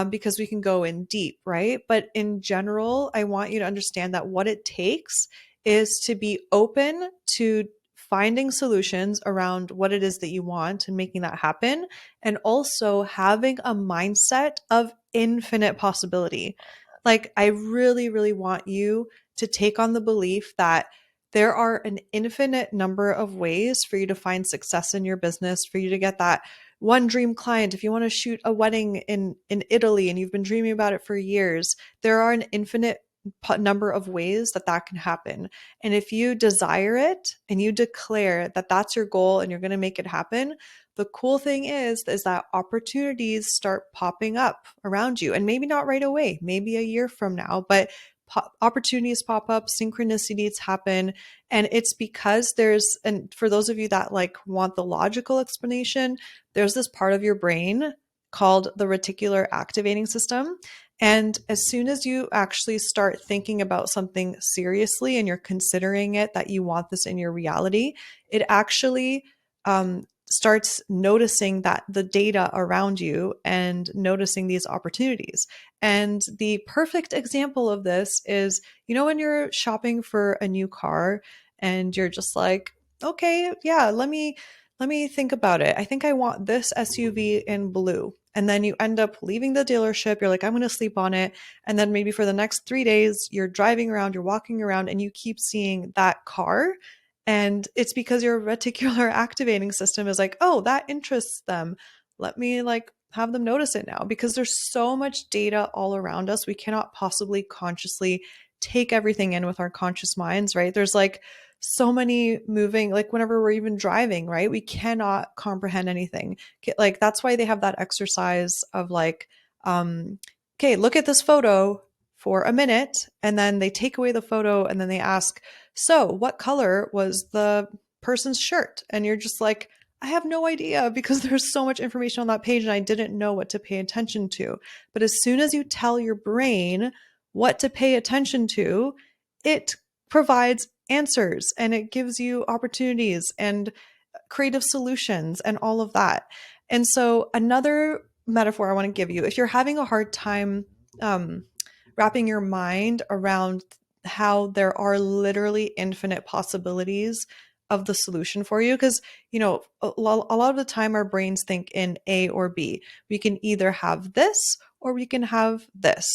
because we can go in deep, right? But in general, I want you to understand that what it takes is to be open to finding solutions around what it is that you want and making that happen. And also having a mindset of infinite possibility. Like, I really, really want you to take on the belief that there are an infinite number of ways for you to find success in your business, for you to get that one dream client. If you want to shoot a wedding in Italy and you've been dreaming about it for years, there are an infinite number of ways that that can happen. And if you desire it and you declare that that's your goal and you're going to make it happen, the cool thing is that opportunities start popping up around you. And maybe not right away, maybe a year from now, but opportunities pop up, synchronicities happen. And it's because and for those of you that like want the logical explanation, there's this part of your brain called the reticular activating system. And as soon as you actually start thinking about something seriously and you're considering it, that you want this in your reality, it actually starts noticing that the data around you and noticing these opportunities. And the perfect example of this is, when you're shopping for a new car and you're just like, okay, yeah, let me think about it. I think I want this SUV in blue. And then you end up leaving the dealership. You're like, I'm going to sleep on it. And then maybe for the next 3 days, you're driving around, you're walking around, and you keep seeing that car. And it's because your reticular activating system is like, oh, that interests them. Let me like have them notice it now, because there's so much data all around us. We cannot possibly consciously take everything in with our conscious minds, right? There's like so many moving, like whenever we're even driving, right? We cannot comprehend anything. Like, that's why they have that exercise of like, okay, look at this photo for a minute, and then they take away the photo and then they ask, so what color was the person's shirt? And you're just like, I have no idea, because there's so much information on that page and I didn't know what to pay attention to. But as soon as you tell your brain what to pay attention to, it provides answers and it gives you opportunities and creative solutions and all of that. And so another metaphor I want to give you, if you're having a hard time wrapping your mind around how there are literally infinite possibilities of the solution for you, because a lot of the time our brains think in A or B. We can either have this or we can have this.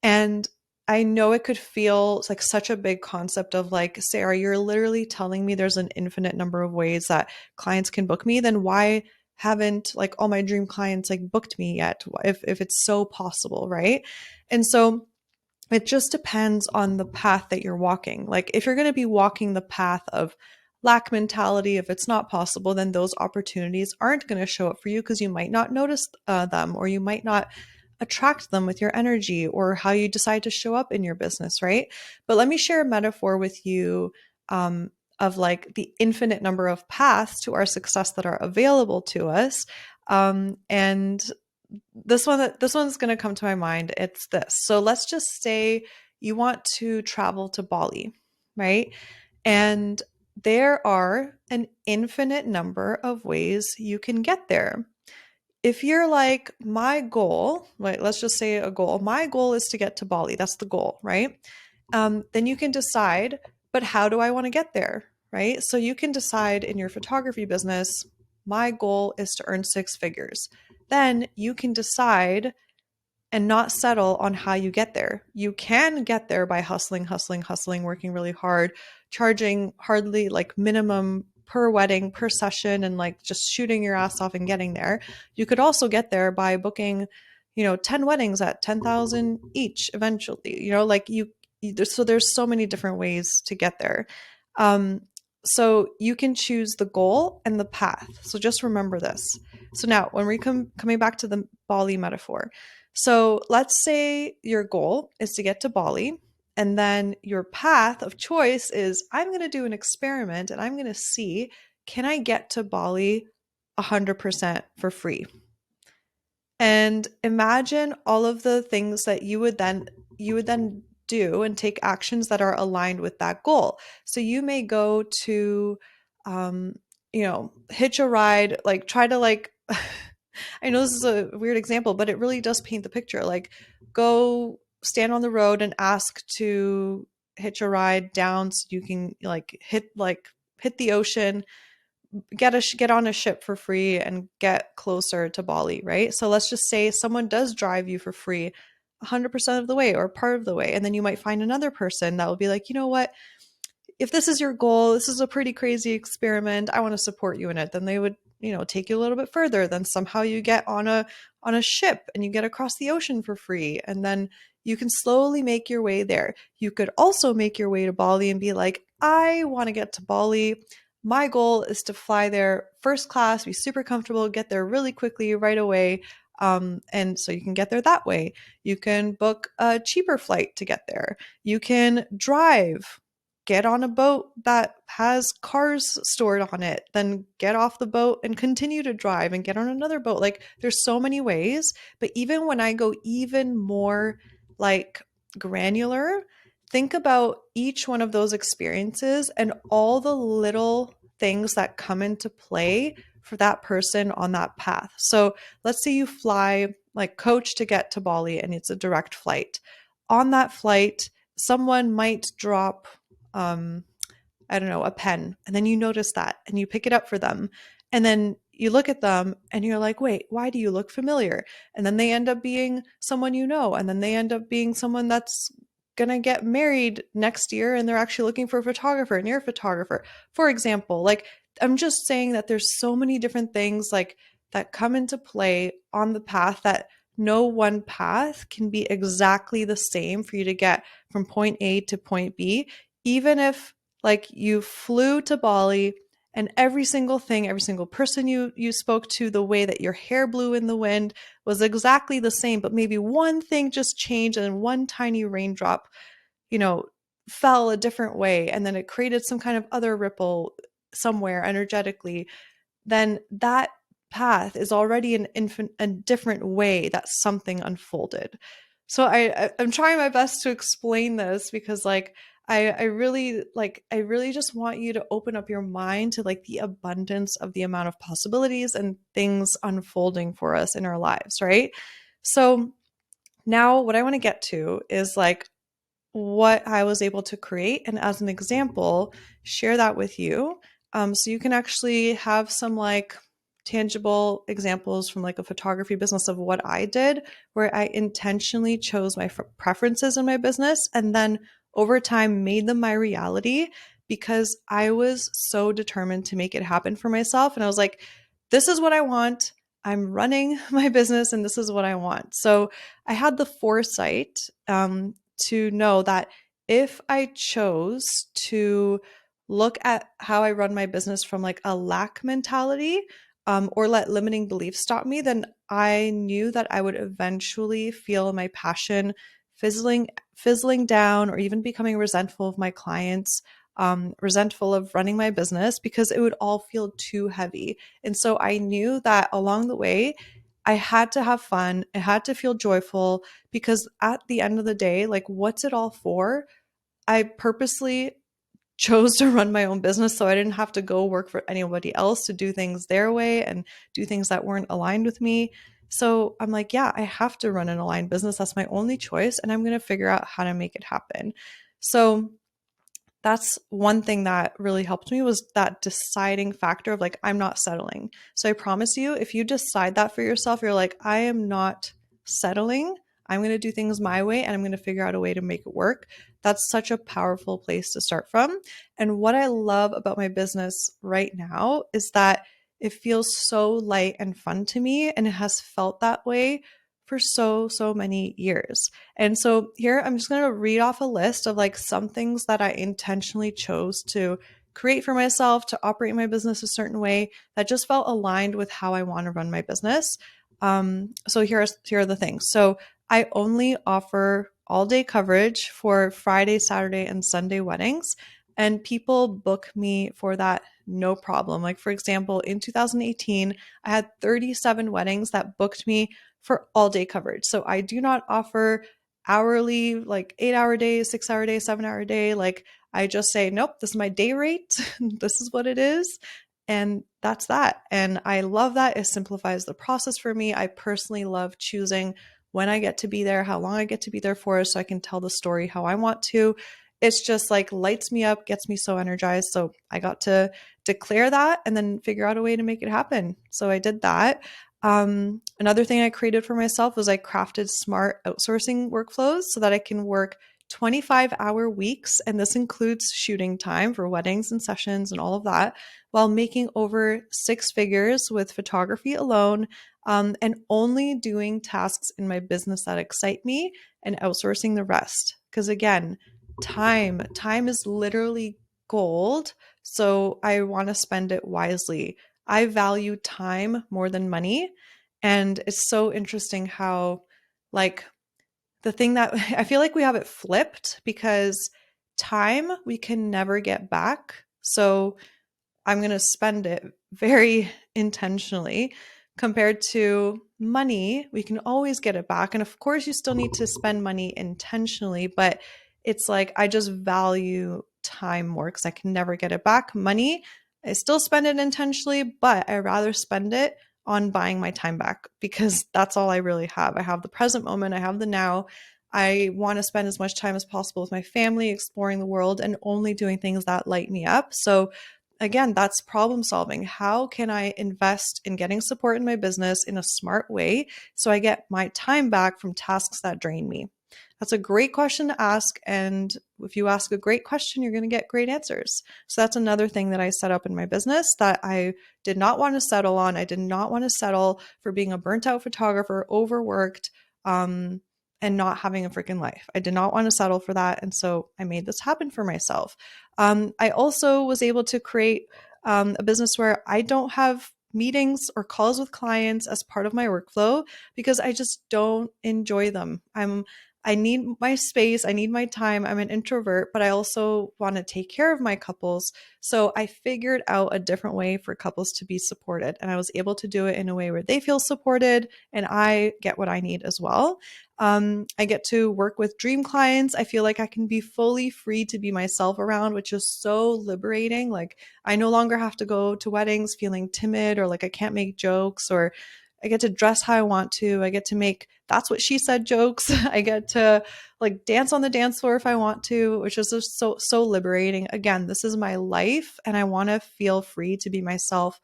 And I know it could feel like such a big concept of like, Sarah, you're literally telling me there's an infinite number of ways that clients can book me. Then why haven't like all my dream clients like booked me yet, if it's so possible, right? And so it just depends on the path that you're walking. Like, if you're going to be walking the path of lack mentality, if it's not possible, then those opportunities aren't going to show up for you, because you might not notice them, or you might not attract them with your energy or how you decide to show up in your business, right? But let me share a metaphor with you of like the infinite number of paths to our success that are available to us. And this one's going to come to my mind. It's this. So let's just say you want to travel to Bali, right? And there are an infinite number of ways you can get there. If you're like, my goal, like, let's just say a goal, my goal is to get to Bali. That's the goal, right? Then you can decide, but how do I want to get there, right? So you can decide in your photography business, my goal is to earn 6 figures. Then you can decide and not settle on how you get there. You can get there by hustling, working really hard, charging hardly like minimum per wedding, per session, and like just shooting your ass off and getting there. You could also get there by booking, 10 weddings at 10,000 each eventually, like so there's so many different ways to get there. So you can choose the goal and the path. So just remember this. So now when we coming back to the Bali metaphor. So let's say your goal is to get to Bali, and then your path of choice is I'm going to do an experiment and I'm going to see, can I get to Bali 100% for free? And imagine all of the things that you would then do and take actions that are aligned with that goal. So you may go to hitch a ride, like try to like I know this is a weird example, but it really does paint the picture. Like go stand on the road and ask to hitch a ride down so you can hit the ocean, get on a ship for free and get closer to Bali, right? So let's just say someone does drive you for free 100% of the way or part of the way. And then you might find another person that will be like, you know what? If this is your goal, this is a pretty crazy experiment, I want to support you in it. Then they would, take you a little bit further. Then somehow you get on a ship and you get across the ocean for free. And then you can slowly make your way there. You could also make your way to Bali and be like, I want to get to Bali. My goal is to fly there first class, be super comfortable, get there really quickly right away. And so you can get there that way. You can book a cheaper flight to get there. You can drive, get on a boat that has cars stored on it, then get off the boat and continue to drive and get on another boat. Like there's so many ways, but even when I go even more like granular, think about each one of those experiences and all the little things that come into play for that person on that path. So let's say you fly like coach to get to Bali and it's a direct flight. On that flight, someone might drop I don't know, a pen. And then you notice that and you pick it up for them. And then you look at them and you're like, wait, why do you look familiar? And then they end up being someone you know. And then they end up being someone that's going to get married next year and they're actually looking for a photographer and you're a photographer. For example, like I'm just saying that there's so many different things like that come into play on the path that no one path can be exactly the same for you to get from point A to point B. Even if like you flew to Bali and every single thing, every single person you spoke to, the way that your hair blew in the wind was exactly the same, but maybe one thing just changed and one tiny raindrop, fell a different way and then it created some kind of other ripple somewhere energetically, then that path is already a different way that something unfolded. So I'm trying my best to explain this because like I really just want you to open up your mind to like the abundance of the amount of possibilities and things unfolding for us in our lives, right? So now what I want to get to is like what I was able to create and as an example, share that with you. So you can actually have some like tangible examples from like a photography business of what I did, where I intentionally chose my preferences in my business and then over time made them my reality because I was so determined to make it happen for myself. And I was like, this is what I want. I'm running my business and this is what I want. So I had the foresight to know that if I chose to look at how I run my business from like a lack mentality, or let limiting beliefs stop me, then I knew that I would eventually feel my passion fizzling down or even becoming resentful of my clients, resentful of running my business because it would all feel too heavy. And so I knew that along the way, I had to have fun. I had to feel joyful because at the end of the day, like what's it all for? I purposely chose to run my own business so I didn't have to go work for anybody else to do things their way and do things that weren't aligned with me. So I'm like, yeah, I have to run an aligned business. That's my only choice. And I'm going to figure out how to make it happen. So that's one thing that really helped me was that deciding factor of like, I'm not settling. So I promise you, if you decide that for yourself, you're like, I am not settling. I'm going to do things my way and I'm going to figure out a way to make it work. That's such a powerful place to start from. And what I love about my business right now is that it feels so light and fun to me, and it has felt that way for so many years. And so here I'm just going to read off a list of like some things that I intentionally chose to create for myself to operate my business a certain way that just felt aligned with how I want to run my business. So here are the things. So I only offer all day coverage for Friday, Saturday, and Sunday weddings, and people book me for that no problem. Like, for example, in 2018, I had 37 weddings that booked me for all day coverage. So I do not offer hourly, like 8-hour days, 6-hour days, 7-hour day. Like, I just say, nope, this is my day rate. This is what it is. And that's that. And I love that. It simplifies the process for me. I personally love choosing when I get to be there, how long I get to be there for, so I can tell the story how I want to. It's just like lights me up, gets me so energized. So I got to declare that and then figure out a way to make it happen. So I did that. Another thing I created for myself was I crafted smart outsourcing workflows so that I can work 25-hour weeks, and this includes shooting time for weddings and sessions and all of that, while making over 6 figures with photography alone, and only doing tasks in my business that excite me and outsourcing the rest. Because again, time is literally gold, so I want to spend it wisely. I value time more than money, and it's so interesting how, like, the thing that I feel like we have it flipped, because time we can never get back. So I'm going to spend it very intentionally, compared to money. We can always get it back. And of course, you still need to spend money intentionally, but it's like I just value time more because I can never get it back. Money, I still spend it intentionally, but I rather spend it on buying my time back, because that's all I really have. I have the present moment, I have the now. I want to spend as much time as possible with my family, exploring the world, and only doing things that light me up. So again, that's problem solving. How can I invest in getting support in my business in a smart way so I get my time back from tasks that drain me? That's a great question to ask. And if you ask a great question, you're going to get great answers. So that's another thing that I set up in my business that I did not want to settle on. I did not want to settle for being a burnt out photographer, overworked, and not having a freaking life. I did not want to settle for that. And so I made this happen for myself. I also was able to create a business where I don't have meetings or calls with clients as part of my workflow, because I just don't enjoy them. I need my space. I need my time. I'm an introvert, but I also want to take care of my couples. So I figured out a different way for couples to be supported. And I was able to do it in a way where they feel supported and I get what I need as well. I get to work with dream clients. I feel like I can be fully free to be myself around, which is so liberating. Like, I no longer have to go to weddings feeling timid, or like I can't make jokes, or I get to dress how I want to. I get to make "that's what she said" jokes. I get to like dance on the dance floor if I want to, which is just so liberating. Again, this is my life, and I want to feel free to be myself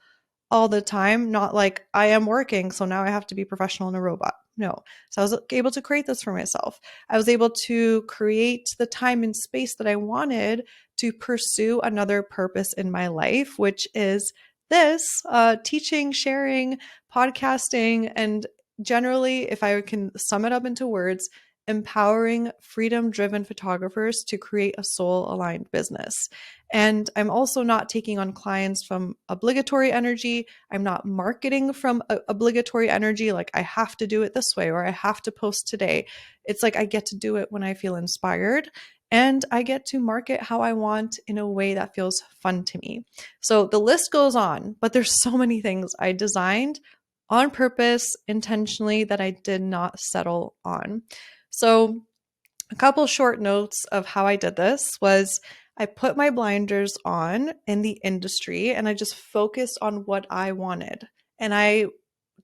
all the time, not like I am working, so now I have to be professional and a robot. No. So I was able to create this for myself. I was able to create the time and space that I wanted to pursue another purpose in my life, which is this teaching, sharing, podcasting, and generally, if I can sum it up into words, empowering freedom-driven photographers to create a soul-aligned business. And I'm also not taking on clients from obligatory energy. I'm not marketing from obligatory energy, like I have to do it this way or I have to post today. It's like I get to do it when I feel inspired, and I get to market how I want in a way that feels fun to me. So the list goes on, but there's so many things I designed on purpose, intentionally, that I did not settle on. So a couple short notes of how I did this was I put my blinders on in the industry and I just focused on what I wanted. And I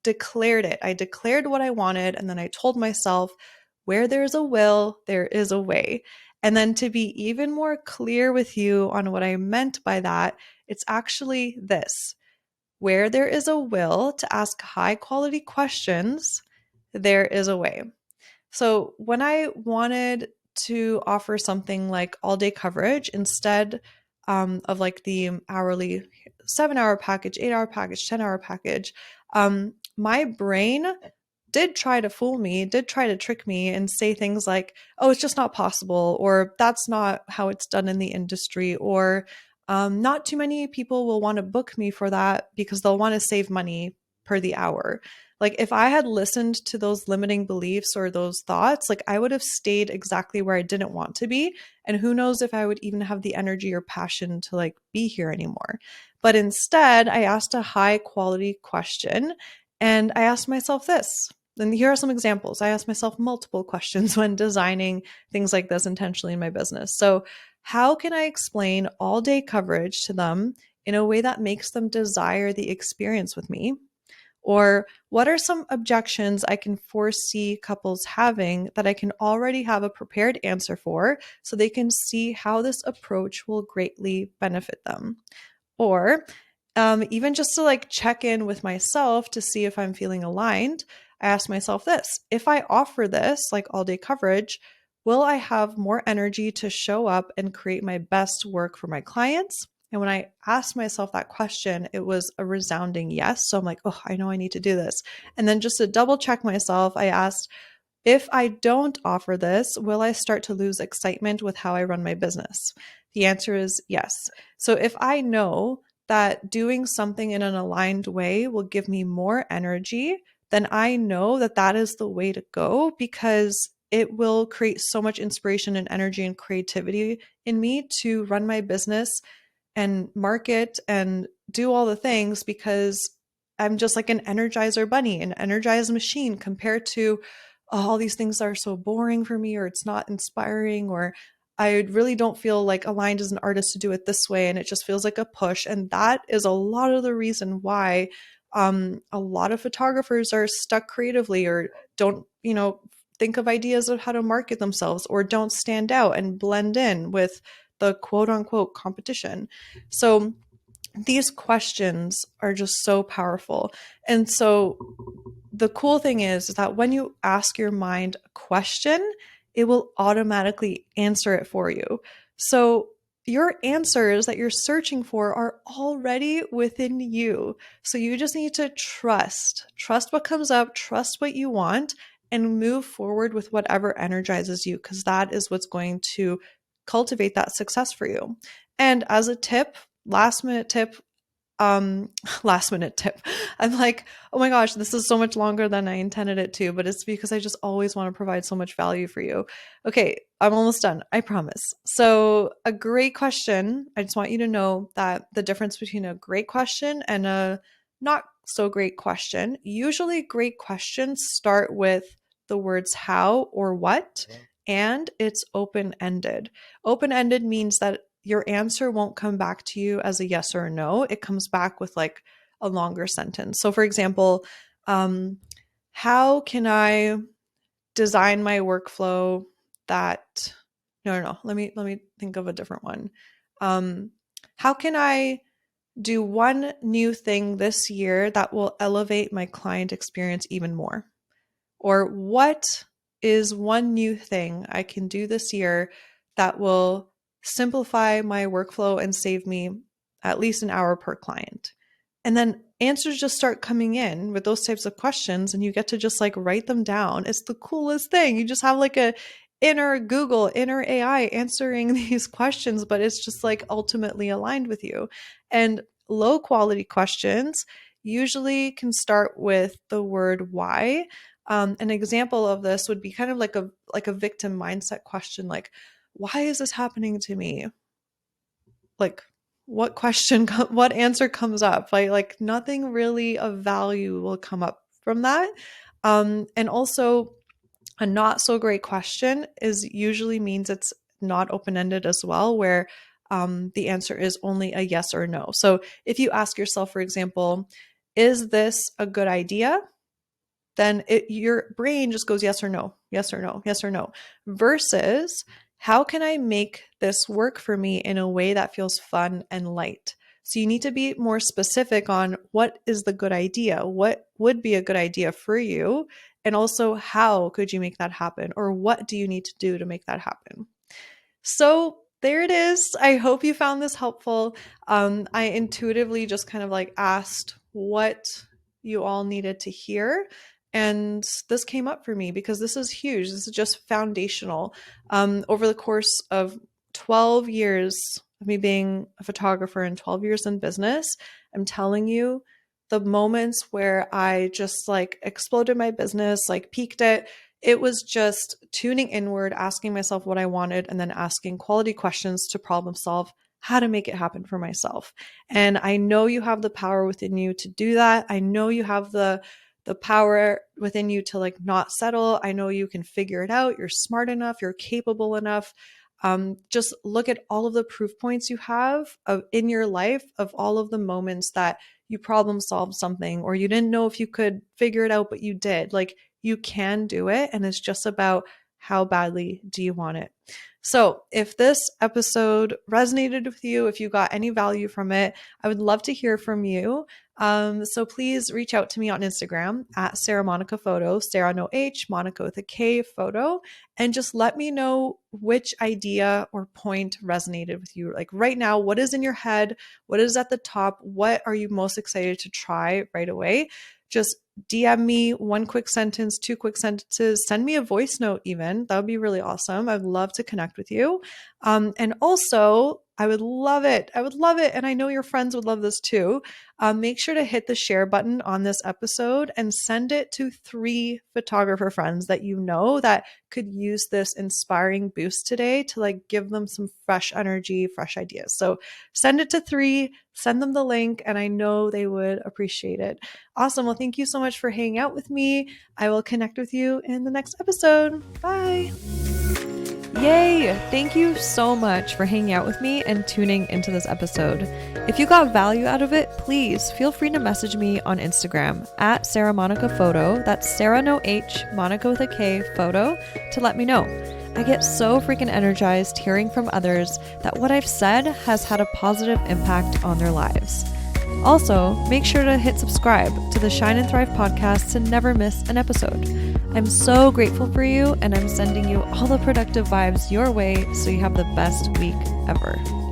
declared it. I declared what I wanted. And then I told myself, where there's a will, there is a way. And then to be even more clear with you on what I meant by that, it's actually this: where there is a will to ask high quality questions, there is a way. So when I wanted to offer something like all day coverage instead of like the hourly 7-hour package, 8-hour package, 10-hour package, my brain did try to fool me, did try to trick me and say things like, oh, it's just not possible, or that's not how it's done in the industry, or not too many people will want to book me for that because they'll want to save money per the hour. Like if I had listened to those limiting beliefs or those thoughts, like I would have stayed exactly where I didn't want to be. And who knows if I would even have the energy or passion to like be here anymore. But instead, I asked a high quality question and I asked myself this. And here are some examples. I asked myself multiple questions when designing things like this intentionally in my business. So, how can I explain all day coverage to them in a way that makes them desire the experience with me? Or what are some objections I can foresee couples having that I can already have a prepared answer for so they can see how this approach will greatly benefit them? Or even just to like check in with myself to see if I'm feeling aligned, I ask myself this: if I offer this, like all day coverage, will I have more energy to show up and create my best work for my clients? And when I asked myself that question, it was a resounding yes. So I'm like, oh, I know I need to do this. And then just to double check myself, I asked, if I don't offer this, will I start to lose excitement with how I run my business? The answer is yes. So if I know that doing something in an aligned way will give me more energy, then I know that that is the way to go because it will create so much inspiration and energy and creativity in me to run my business and market and do all the things because I'm just like an energizer bunny, an energized machine compared to all these things that are so boring for me, or it's not inspiring, or I really don't feel like aligned as an artist to do it this way. And it just feels like a push. And that is a lot of the reason why a lot of photographers are stuck creatively or don't, think of ideas of how to market themselves or don't stand out and blend in with the quote unquote competition. So these questions are just so powerful. And so the cool thing is that when you ask your mind a question, it will automatically answer it for you. So your answers that you're searching for are already within you. So you just need to trust what comes up, trust what you want, and move forward with whatever energizes you, because that is what's going to cultivate that success for you. And as a tip, last minute tip, last minute tip. I'm like, oh my gosh, this is so much longer than I intended it to, but it's because I just always want to provide so much value for you. Okay, I'm almost done, I promise. So, a great question, I just want you to know that the difference between a great question and a not so great question, usually great questions start with the words how or what, and it's open-ended. Open-ended means that your answer won't come back to you as a yes or a no. It comes back with like a longer sentence. So for example, how can I design my workflow that no, let me think of a different one. How can I do one new thing this year that will elevate my client experience even more? Or what is one new thing I can do this year that will simplify my workflow and save me at least an hour per client? And then answers just start coming in with those types of questions, and you get to just like write them down. It's the coolest thing. You just have like a inner Google, inner AI answering these questions, but it's just like ultimately aligned with you. And low quality questions usually can start with the word why. An example of this would be kind of like a victim mindset question, like, why is this happening to me? Like, what answer comes up? Like nothing really of value will come up from that. And also a not so great question is usually means it's not open-ended as well, where the answer is only a yes or no. So if you ask yourself, for example, is this a good idea? Then your brain just goes yes or no, yes or no, yes or no, versus how can I make this work for me in a way that feels fun and light? So you need to be more specific on what is the good idea, what would be a good idea for you, And also, how could you make that happen? Or what do you need to do to make that happen? So there it is. I hope you found this helpful. I intuitively just kind of like asked what you all needed to hear. And this came up for me because this is huge. This is just foundational. Over the course of 12 years of me being a photographer and 12 years in business, I'm telling you, the moments where I just like exploded my business, like peaked it was just tuning inward, asking myself what I wanted, and then asking quality questions to problem solve how to make it happen for myself. And I know you have the power within you to do that. I know you have the power within you to like not settle. I know you can figure it out. You're smart enough. You're capable enough. Just look at all of the proof points you have in your life of all of the moments that you problem solved something or you didn't know if you could figure it out, but you did. Like you can do it. And it's just about how badly do you want it. So if this episode resonated with you, if you got any value from it, I would love to hear from you. So please reach out to me on Instagram at Sara Monika Photo, Sara no H, Monika with a K photo, and just let me know which idea or point resonated with you. Like right now, what is in your head? What is at the top? What are you most excited to try right away? Just DM me one quick sentence, 2 quick sentences, send me a voice note even. That would be really awesome. I'd love to connect with you. And also, I would love it. I would love it. And I know your friends would love this too. Make sure to hit the share button on this episode and send it to 3 photographer friends that you know that could use this inspiring boost today to like give them some fresh energy, fresh ideas. So send it to 3, send them the link, and I know they would appreciate it. Awesome. Well, thank you so much for hanging out with me. I will connect with you in the next episode. Bye. Yay! Thank you so much for hanging out with me and tuning into this episode. If you got value out of it, please feel free to message me on Instagram at Sara Monika Photo. That's Sara no H, Monika with a K photo, to let me know. I get so freaking energized hearing from others that what I've said has had a positive impact on their lives. Also, make sure to hit subscribe to the Shine and Thrive podcast to never miss an episode. I'm so grateful for you, and I'm sending you all the productive vibes your way so you have the best week ever.